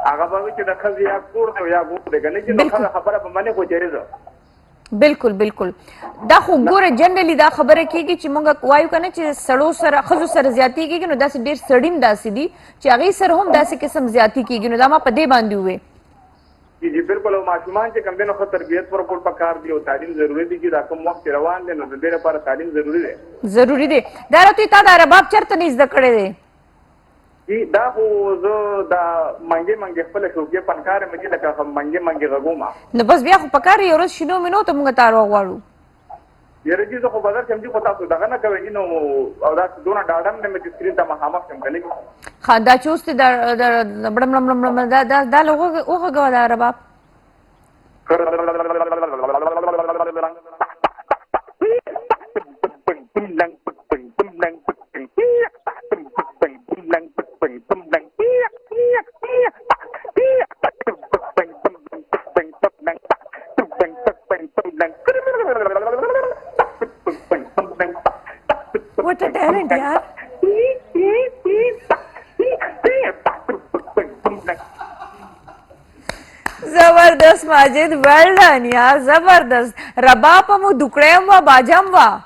[SPEAKER 6] هغه به وایي چې د ښځې یا کور دی یا ګور دی که نه چې د ښځه خبره به مني خو جایزه.
[SPEAKER 1] بالکل بالکل دا خو ګوره جنرالي دا خبره کېږي چې موږ وایو که نه چې سړو سره ښځو سره زیاتي کېږي نو داسې ډېر سړي هم داسې دي چې هغې سره هم داسې قسم زیاتي کېږي نو دا ما په دې باندې ووې.
[SPEAKER 6] جی بالکل او ماشومان چې کوم دی نو ښه تربیت ورکول پکار دي او تعلیم ضروري دی چې دا کوم وخت چې روان دی نو د دې لپاره تعلیم ضروري دی.
[SPEAKER 1] ضروري دی. دا راته تا دا رباب چېرته نه زده کړی دی؟
[SPEAKER 6] جی دا خو زه دا منګې منګې خپله شوقیه فنکار یم چې لکه منګې منګې غږوم
[SPEAKER 1] نو بس بیا خو پکار یې یو ورځ شینو مینو ته موږ تار وغواړو.
[SPEAKER 6] یاره جی زه خو به درشم جي خو تاسو دغه نه کوئ نو او داسې دونه ډاډه هم نه مې چې سکرین ته مخامخ شم که نه
[SPEAKER 1] ښه دا چې اوس دې دا وغږوه دا رباب What a talent, yaar. زبردست ماجد well done یار زبردست رباب مو دکړیم وا باجم وا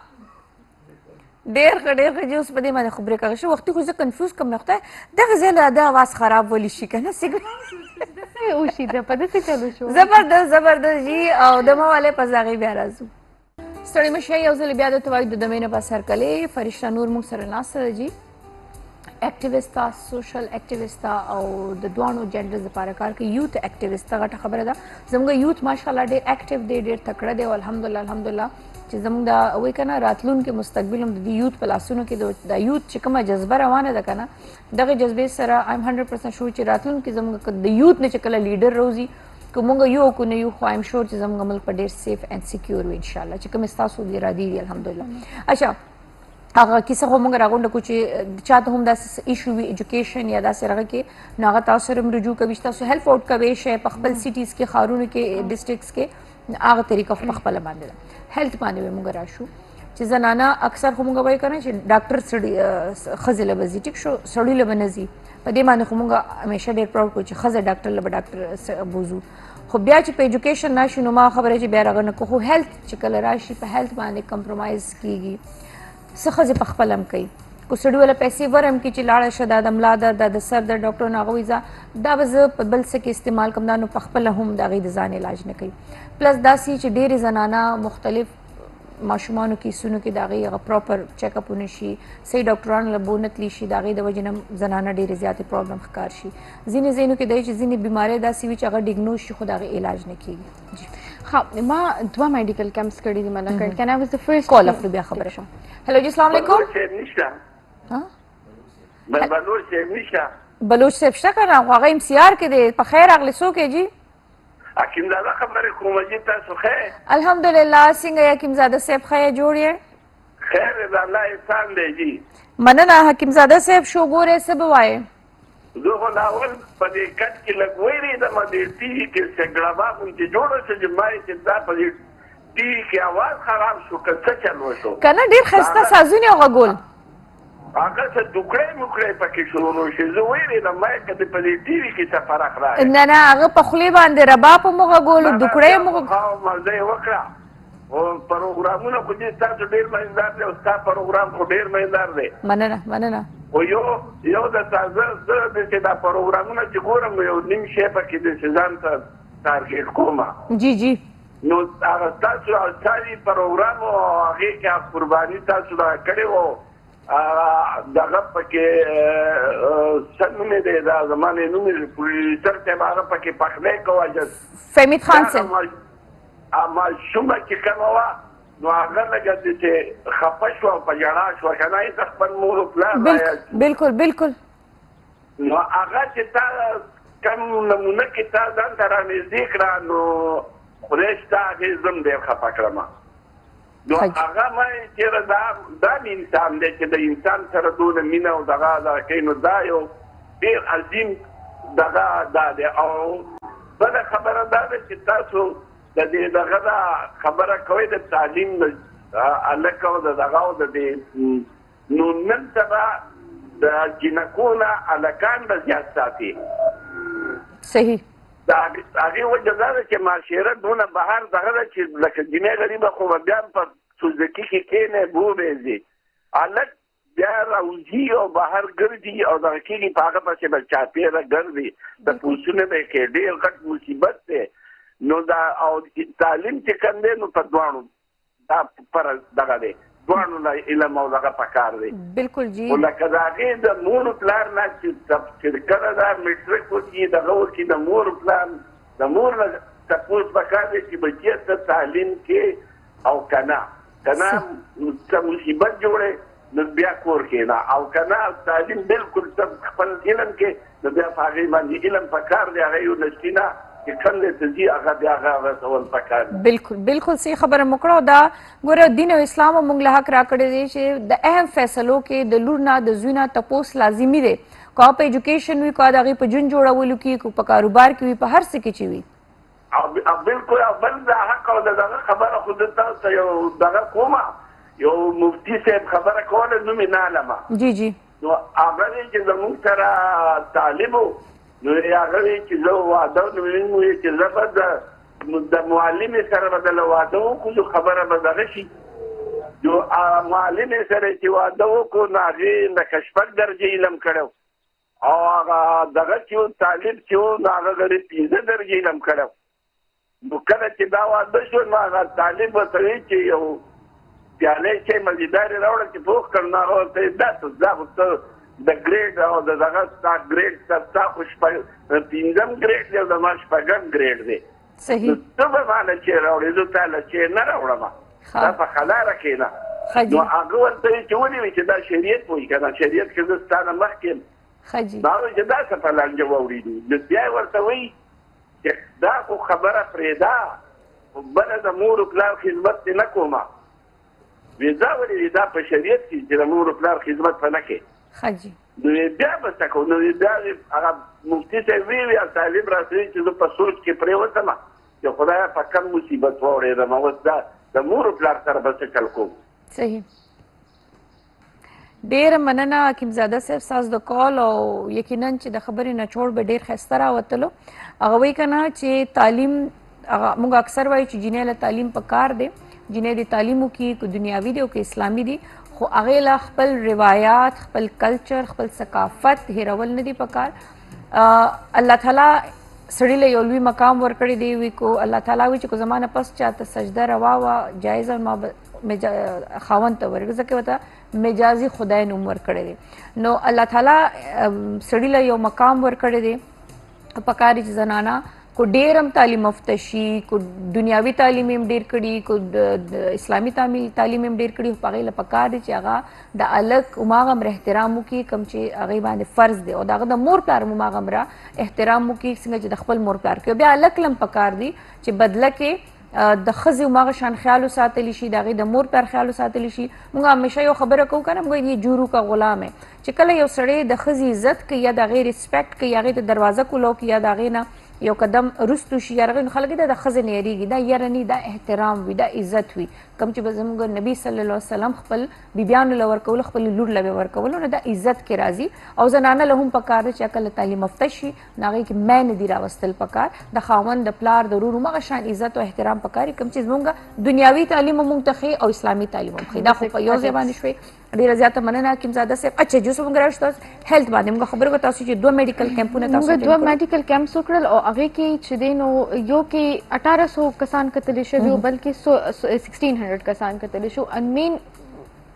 [SPEAKER 1] ډېر ښه چې اوس په دې باندې خبرې کوي شو وختي خو زه کنفیوز کوم نقطه دغه ځای له دا اواز خراب ولی شي که نه
[SPEAKER 2] اوشي د په داسې چلو شو
[SPEAKER 1] زبردست جي او دمه والے پس هغې بیا راځو ستړي مه شئ یو ځل بیا درته وایو د دمې نه پس هرکلې فرشته نور موږ سره ناسته ده جي ایکټیویسټ ده سوشل ایکټیویسټ ده او د دواړو جنډرز لپاره کار کوي یوت ایکټیویسټ ده غټه خبره ده زموږ یوت ماشاءالله ډېر ایکټیو دی ډېر تکړه دی او الحمدلله چې زموږ دا وایي که نه راتلونکي مستقبل هم د دې یوت په لاسونو کې د یوت چې کومه جذبه روانه ده که نه دغې جذبې سره ایم 100% شور چې راتلونکي زموږ د یوت نه چې کله لیډر روزي که موږ یو که نه یو خو ایم شور چې زموږ ملک په ډېر سیف اینډ سیکیور وي انشاءالله چې کومې ستاسو د ارادې دي الحمدلله اچھا هغه کیسه خو موږ راغونډه کړو چې چاته هم داسې ایشو وي ایجوکیشن یا داسې هغه کې نو هغه تاسو سره هم رجوع کوي چې تاسو هیلپ آوټ کوی شئ په خپل سیټیز کې ښارونو کې ډسټرکټس کې هغه طریقه خو په خپله باندې ده هیلث باندې به موږ راشو چې زنانه اکثر خو موږ وایو که نه چې ډاکټر ښځې له به ځي ټیک شو سړي له به نه ځي په دې باندې خو موږ همیشه ډېر پراوډ کړو چې ښځه ډاکټر له به ډاکټر بوځو خو بیا چې په ایجوکیشن راشي نو ما خبره چې بیا رغه نه کړو خو هیلث چې کله راشي په هیلث باندې کمپرومایز کېږي څه ښځې په خپل هم کوي کو سړي والا پیسې ورم کې چې لاړه شه دا د ملا درد دا د سر درد ډاکټر نه هغه وایي دا به زه په بل څه کې استعمال کوم دا نو په خپله هم د هغې د ځان علاج نه کوي پلس داسې چې ډېرې زنانه مختلف ماشومانو کیسونو کې د هغې هغه پراپر چیک اپونه شي صحیح ډاکټرانو له بو نه تلي شي د هغې د وجې نه زنانه ډېرې زیاتې پرابلم ښکار شي ځینې ځایونو کې دی چې ځینې بیمارۍ داسې وي چې هغه ډیګنوز شي خو د هغې علاج نه کېږي
[SPEAKER 2] ها ما دوه میډیکل کیمپس کړي دي منه کړ کنه واز د فرست
[SPEAKER 1] کال اخلو بیا خبره شم هلو جی السلام علیکم بلوچ صاحب شته که نه خو هغه ام سی آر کې دی په خیر راغلی څوک یې جي
[SPEAKER 3] حکیم زاده خبرې کوم جی تاسو خیر
[SPEAKER 1] الحمدلله څنګه یې حکیم زاده صاحب ښه یې جوړ یې
[SPEAKER 3] خیر د الله احسان دی جی
[SPEAKER 1] مننه حکیم زاده صاحب شو ګورې څه به وایې
[SPEAKER 3] زه خو ناول په دې کټ کې لږ ویرېدم دې ټي وي کې سګړبا غوندې جوړه شوه چې ما یې چې دا په دې ټي وي کې اواز خراب شو که څه چل وشو
[SPEAKER 1] که نه ډېر ښایسته سازونه یې غږول
[SPEAKER 3] هغه څه ټوکړی موکړی پکې شروع شي زه ویرېدم ما یې که دې په دې ټي وي کې څه فرق راغی
[SPEAKER 1] نه هغه په خولې باندې رباب هم وغږول دوکړی هم
[SPEAKER 3] مزه یې وکړه او پروګرامونه خو دې ستاسو ډېر مزدار دی او ستا پروګرام خو ډېر مزدار دی
[SPEAKER 1] مننه
[SPEAKER 3] خو یو د تازه زه چې دا پروګرامونه چې ګورم یو نیم شی پکې داسې ځان ته تارګېټ کومه
[SPEAKER 1] جی
[SPEAKER 3] نو هغه ستاسو استادي پروګرام او هغې کې قرباني تاسو دغه کړې وو دغه پکې څه نوم یې دی دا زما نه نوم یې پروډیوسر صاحب هغه پکې پخلی کوه
[SPEAKER 1] فهمید خان صاحب
[SPEAKER 3] ماشومه چې کومه وه نو هغه لږه چې خفه شوه په ژړا شوه که نه هېڅ خپل مور و پلار
[SPEAKER 1] بالکل
[SPEAKER 3] نو هغه چې تا کم نمونه کې تا ځان ته رانږدې کړه نو خدای شته هغې زه هم ډېر خفه کړم نو هغه ما چېرې دا انسان دی چې د انسان سره دونه مینه او دغه کوي نو دا یو ډېر عظیم دغه دا دی او بله خبره دا ده چې تاسو د دې دغه دا خبره کوئ د تعلیم هلک او د دغه او د دې نو نن سبا د جینکو نه هلکان به زیات ساتي
[SPEAKER 1] صحیح
[SPEAKER 3] د هغې وجه دا ده چې معاشره دونه بهر دغه ده چې لکه جنۍ غریبه خو به بیا هم په سوزدکي کې کښېنی بوبې ځي هلک بیا راوځي او بهر ګرځي او دغه کېږي په هغه پسې به چاپېره ګرځي د پوسونه به یې کوي ډېر غټ مصیبت دی نو دا او تعلیم چې کوم دی نو په دواړو دا فرض دغه دی دواړو نه علم او دغه پکار دی
[SPEAKER 1] بالکل جی
[SPEAKER 3] خو لکه د هغې د مور پلار نه چې کله دا میټرک وکړي دغه وکړي د مور پلار د مور نه تپوس پکار دی چې بچیه ته تعلیم کې او که نه کنه څه مصیبت جوړه نو بیا کور کېنا او کنه تعلیم بالکل خپل علم کې نو بیا هغه باندې علم پکار دی هغه یو نشینا چې کله ته دی هغه بیا هغه ټول پکار
[SPEAKER 1] بالکل صحیح خبره مکړه دا ګوره دین او اسلام موږ له حق را کړی دی چې د اهم فیصلو کې د لور نه د زوی نه تپوس لازمي دی کو په ایجوکیشن وي کو د هغې په جون جوړولو کې کو په کاروبار کې وي په هر څه کې چې وي
[SPEAKER 3] بالکل بل د حق او دغه خبره خو دلته ته یو دغه کومه یو مفتی صاحب خبره کوله نو مې نه علمه
[SPEAKER 1] جی
[SPEAKER 3] نو هغه چې زموږ سره طالب نو هغه چې زه واده نو موږ چې زه به د معلم سره به د واده وکړو خبره به دغه شي نو معلم سره چې واده وکړو نو هغې لکه شپږ درجې علم کړی او هغه دغه چې طالب چې نو هغه غړي 15 درجې علم کړی نو کله چې دا واده شو نو هغه طالب ورته وایي چې یو پیالې چې مزیدارې راوړه چې پوښ کړ نو هغه ورته وایي دا خو ته د ګریډ او د دغه ستا ګریډ ستا خو 15م ګریډ دی او زما 6م ګریډ دی
[SPEAKER 1] صحیح
[SPEAKER 3] ته به ماله چې راوړې زه تاله چې نه راوړم دا په خلاره کښېنه نو هغه ورته وایي چې ولې وایي چې دا شریعت وایي که نه شریعت کې زه ستا نه مخکې یم دا وایي چې دا څه په لانجه واورېدو نو بیا یې ورته وایي چې دا خو خبره پرېږده بله د مور و پلار خدمت دې نه کومه وی دا ولې دا په شریعت کې چې د مور و پلار خدمت په نه کې نو بیا به څه کوو نو بیا هغه مفتي صاحب وی طالب راسوي چې زه په سوچ کې پرېوتم چې خدایه په کم مصیبت واورېدم اوس دا د مور و پلار سره به څه چل کوم
[SPEAKER 1] صحیح ډیره مننه حکیمزاده صاحب ستاسو د کال او یقینا چې د خبرې نچوړ به ډیر ښایسته راوتلو هغه وایي که نه چې تعلیم موږ اکثر وایو چې جنۍ له تعلیم پکار دی جنۍ د تعلیم وکړي که دنیاوي دی او که اسلامي دی خو هغې له خپل روایات خپل کلچر خپل ثقافت هیرول نه دي پکار الله تعالی سړي له یو لوی مقام ورکړی دی وي کو الله تعالی وایي چې کو زما نه پس چاته سجده روا وه جایزه ما خاوند ته ورکړي ځکه ورته مجازي خدای نوم ورکړی دی نو الله تعالی سړي له یو مقام ورکړی دی پکار چې زنانه کو ډیر هم تعلیم یافته شي کو دنیاوي تعلیم هم ډیر کړي کو د اسلامي تعلیم هم ډیر کړي په هغې له پکار دی چې هغه د الګ هماغه امر احترام وکړي کوم چې هغې باندې فرض دی او د هغه د مور پلار هم هماغه امره احترام وکړي څنګه چې د خپل مور پلار کوي بیا الګ لم پکار دی چې بدله کې د ښځې هماغه شان خیال وساتلی شي د هغې د مور پلار خیال وساتلی شي موږ همیشه یو خبره کوو که نه موږ یې جورو کا غلام چې کله یو سړی د ښځې عزت کوي یا د هغې ریسپیکټ کوي هغې ته دروازه کولو کوي یا د هغې نه یو قدم رستو شي یا هغې نو خلک دا د ښځې نه یېرېږي دا یره نه دا احترام وي دا عزت وي کوم چې به زموږ نبي صلی الله علیه وسلم خپل بیبیانو له ورکولو خپلې لور له به ورکولو نو دا عزت کې راځي او زنانه له هم پکار دی چې کله تعلیم یافته شي نو هغې کې مینې دي راوستل پکار د خاوند د پلار د ورور هماغه شان عزت او احترام پکار کوم چې زموږ دنیاوي تعلیم هم موږ ته ښیي او اسلامي تعلیم هم ښیي دا خو په یو ځای باندې شوی ډیره زیاته مننه حکیمزاده صاحب اچھا جو موږ راشو هیلث باندې موږ خبرې وکړو تاسو چې 2 میډیکل کیمپونه تاسو
[SPEAKER 2] موږ 2 میډیکل کیمپس وکړل او هغې کې چې دی نو یو کې 1800 کسان کتلی شوي وو بلکې 1600 کسان کتلی شو ان مین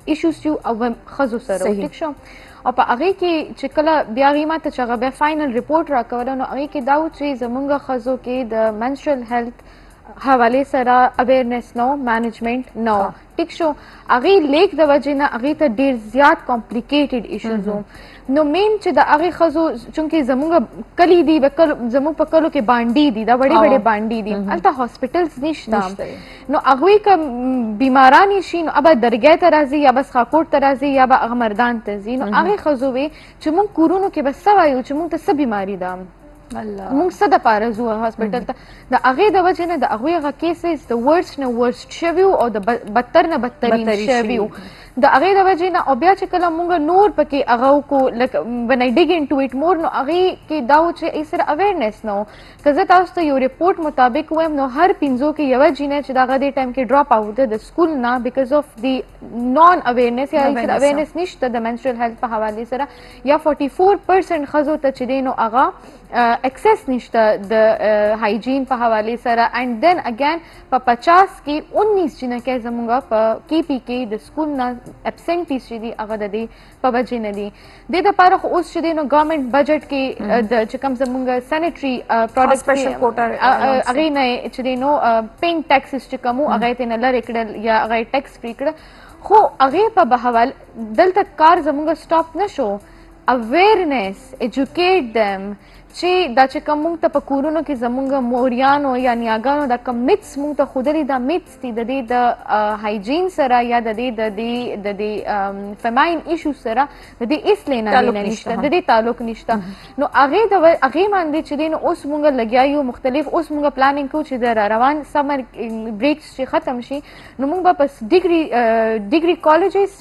[SPEAKER 2] ایشوز چې او ښځو سره ټیک شو او په هغې کې چې کله بیا هغې ماته چې هغه بیا فاینل رپورټ راکوله نو هغې کې دا و چې زموږ ښځو کې د منسټرل هیلث حوالې سره اویرنس نو مینجمنټ نو ټیک شو هغې لیک د وجې نه هغې ته ډېر زیات کمپلیکیټډ ایشوز وو نو مین چې د هغې ښځو چونکې زموږ کلي دي زموږ په کلو کې بانډي دي دا وړې وړې بانډي دي هلته هاسپټلز نشته نو هغوی که بیماران شي نو به درګۍ ته راځي یا به سخاکوټ ته راځي یا به هغه مردان ته ځي نو هغې ښځو وې چې موږ کورونو کې به څه وایو چې موږ ته څه بیماري ده موږ څه دپاره ځو هاسپټل ته د هغې د وجې نه د هغوی هغه کیسز د ورسټ نه ورسټ شوي او د بدتر نه بدترین شوي د هغې د وجې نه او بیا چې کله موږ نور پکې هغه وکړو لکه when I dig into it more نو هغې کې دا و چې ای سره اویرنس نه و که زه تاسو ته یو رپورټ مطابق ووایم نو هر 5 کې یوه جینۍ چې د هغه دې ټایم کې ډراپ آوټ ده د سکول نه بیکاز آف دی نان اویرنس یا سره اویرنس نشته د منسټرل هیلث په حوالې سره یا 44% ښځو ته چې دی نو هغه ایکسس نشته د هایجین په حوالې سره اینڈ دین اگین په 50 کې 19 جنکۍ زموږ په کې پی کې د سکول نه ابسنټیز چې دي هغه د دې په وجې نه دي. دې دپاره خو اوس چې دی نو ګورنمنټ بجټ کې د چې کوم زمونږ سینیټري پروډکټ
[SPEAKER 1] سپیشل کوټا
[SPEAKER 2] هغې نه چې دی نو پینټ ټیکسز چې کوم هغه یې ترېنه لرې کړل یا هغه یې ټیکس فري کړه. خو هغې په بهول دلته کار زمونږ سټاپ نه شو. اویرنس ایجوکیټ دم چې دا چې کوم موږ ته په کورونو کې زمونږ موریانو یا نیاګانو دا کوم میتس موږ ته ښودلي دا میتس دي د دې د هایجین سره یا د دې فیماین ایشو سره د دې هېڅ لینا نشته، د دې تعلق نشته. نو هغې باندې چې دی نو اوس موږ لګیا یو مختلف اوس موږ پلانینګ کوو چې د روان سمر بریکس چې ختم شي نو موږ به په ډیګري کالجز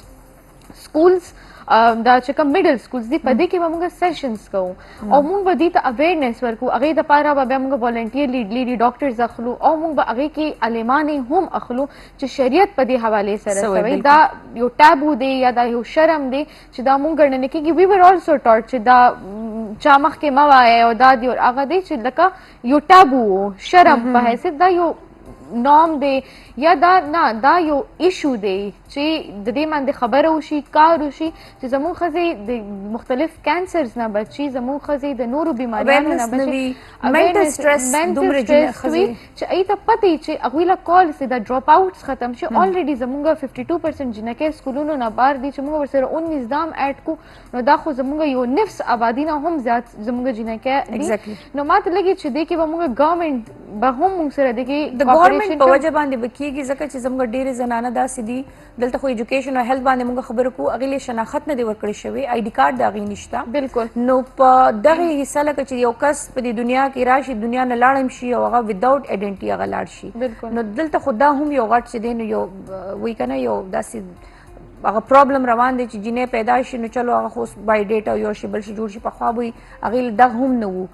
[SPEAKER 2] سکولز دا چې کوم میډل سکولز دي په دې کې به موږ سیشنز کوو او موږ به دې ته اویرنس ورکوو. هغې دپاره به بیا موږ والنټیرلی لیډي ډاکټرز اخلو او موږ به هغې کې عالمانې هم اخلو چې شریعت په دې حوالې سره کوي. دا یو ټابو دی یا دا یو شرم دی چې دا موږ ګڼنه کېږي. وی ور آلسو ټاټ چې دا چا مخکې مه وایې او دا دی او هغه دی چې لکه یو ټابو شرم په حیثیت دا یو نام دی یا دا نه دا یو ایشو دی چې د دې باندې خبره وشي کار وشي چې زموږ ښځې د مختلف کینسرز نه بچي، زموږ ښځې د نورو بیماریانو نه بچي،
[SPEAKER 1] mental stress دومره
[SPEAKER 2] چې هغې ته پته وي چې هغوی له کال سي د ډراپ آوټس ختم شي. الریډي زموږ 52% جنکۍ سکولونو نه بار دي چې موږ ورسره 19 دام اډ کړو نو دا خو زموږ یو نفس آبادي نه هم زیات زموږ جنکۍ دي. نو ما ته لګي چې دې کې به موږ ګورنمنټ به هم موږ سره د
[SPEAKER 1] ګورنمنټ په وجه باندې به کېږي ځکه چې زموږ ډېرې زنانه داسې دي دلته خو ایجوکیشن او هیلث باندې موږ خبرې کوو هغې له شناخت نه دی ورکړی شوی، آی ډي کارډ د هغې نشته.
[SPEAKER 2] بالکل.
[SPEAKER 1] نو په دغې حصه لکه چې یو کس په دې دنیا کې راشي دنیا نه لاړ هم شي او هغه وداوټ آیډنټي هغه لاړ شي.
[SPEAKER 2] بالکل.
[SPEAKER 1] نو دلته خو دا هم یو غټ چې دی نو یو وایي که نه یو داسې هغه پرابلم روان دی چې جینۍ پیدا شي نو چلو هغه خو اوس بای ډیټ او یو شي بل شي جوړ شي. پخوا به وي هغې له دغه هم نه وو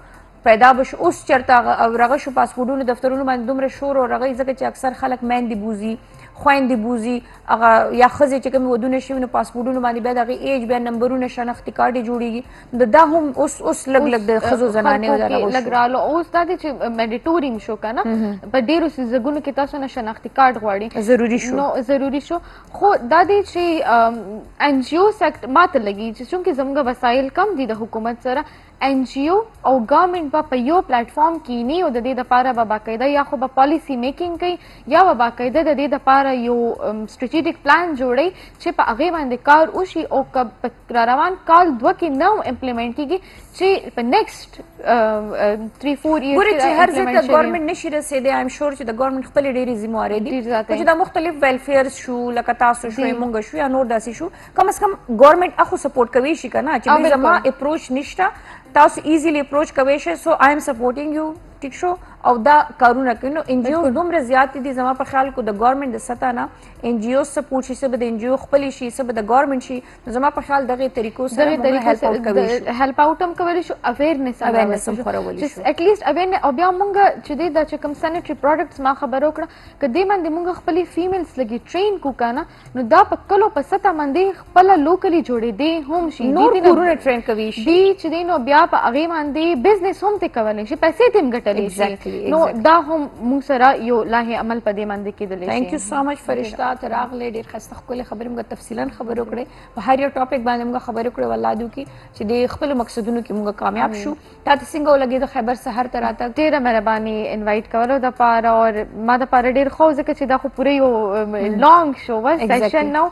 [SPEAKER 1] پیدا به شو. اوس چېرته او رغه شو پاسپورټونو دفترونو باندې دومره شور او رغی ځکه چې اکثر خلک میندې بوځي خویندې بوځي هغه یا ښځې چې کومې ودونه شوي نو پاسپورټونو باندې بیا د هغې ایج بیا نمبرونه شنختي کارډ یې جوړېږي. نو دا هم اوس لږ لږ د ښځو زنانې
[SPEAKER 2] لږ رالو. اوس دا دی چې میډیټوریم شو که نه په ډېرو څیزګونو کې تاسو نه شنختي کارډ غواړي
[SPEAKER 1] ضروري شو.
[SPEAKER 2] نو ضروري شو. خو دا دی چې این جی او سیکټر ما ته لګي چې چونکې زموږ وسایل کم دي د حکومت سره این جی او او ګورنمنټ به په یو پلیټفارم کینی او د دې دپاره به باقاعده یا خو به پالیسي میکینګ کوي یا به باقاعده د دې دپاره یو سټریټیجیک پلان جوړوي چې په هغې باندې کار وشي او که په راروان کال 2 کې نه امپلیمنټ کېږي چې په نیکسټ 3-4 ایئرز
[SPEAKER 1] ګورې چې هر ځای ته ګورنمنټ نشي رسېدی ایم شور چې د ګورنمنټ خپلې ډېرې ذموارۍ دي چې دا مختلف ویلفیرز شو لکه تاسو شوئ مونږ شو یا نور داسې شو کم از کم ګورنمنټ اخو سپورټ کوي شي که نه چې زما اپروچ نشته تاسو ایزیلی اپروچ کوی شئ. سو آی ایم سپورټینګ یو ټیک شو او دا کارونه کوي. نو ان جی او دومره زیات دي زما په خیال کو د ګورنمنټ د سطح نه ان جی او سپورټ شي څه به د ان جی او خپلې شي څه به د ګورنمنټ شي. نو زما په خیال دغې طریقو سره
[SPEAKER 2] هیلپ آوټ هم کولی شو اویرنس
[SPEAKER 1] هم خورولی شو
[SPEAKER 2] ایټلیسټ اویرنس. او بیا مونږ چې دی دا چې کوم سینیټري پروډکټس ما خبره وکړه که دې باندې مونږ خپلې فیمیلز لږې ټرین کړو که نه نو دا په کلو په سطح باندې خپله لوکلي جوړېدې هم شي
[SPEAKER 1] نور کورونه ټرین کوي شي
[SPEAKER 2] دی چې دی نو بیا په هغې باندې بزنس هم ترې کولی شي پیسې ترې هم ګټلی شي. نو دا هم موږ سره یو لاهې عمل په دې باندې کېدلی شي.
[SPEAKER 1] تھینک یو سو مچ فرشته ته راغلی ډېر ښایسته ښکلې خبرې موږ تفصیلا خبرې وکړې په هر یو ټاپک باندې موږ خبرې وکړې. والله دې وکړي چې د خپلو مقصدونو کې موږ کامیاب شو. تا ته څنګه ولګېده خیبر سهر ته راتګ؟
[SPEAKER 2] ډېره مهرباني انوایټ کولو دپاره او ما دپاره ډېر ښه ځکه چې دا خو پوره یو لانګ شو و سیشن نه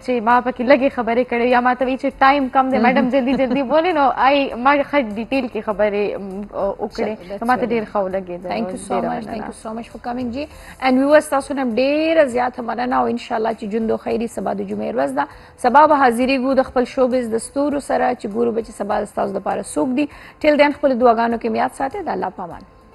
[SPEAKER 2] چې ما پکې لږې خبرې کړې یا ما ته وایي چې ټایم کم دی میډم جلدي جلدي بولې نو ما ښه ډیټیل کې خبرې وکړې نو ما ته ډېر ښه ولګېده.
[SPEAKER 1] Thank you so much. Thank you so much for coming جی. and viewers تاسو نه ډېره زیاته مننه او انشاءالله چې ژوند و خیري سبا د جمعې ورځ ده. سبا به حاضرېږو د خپل شوبز د ستورو سره چې ګورو به چې سبا ستاسو دپاره څوک دي. ټیل دین خپلو دعاګانو کې یاد ساتئ. د الله په امان.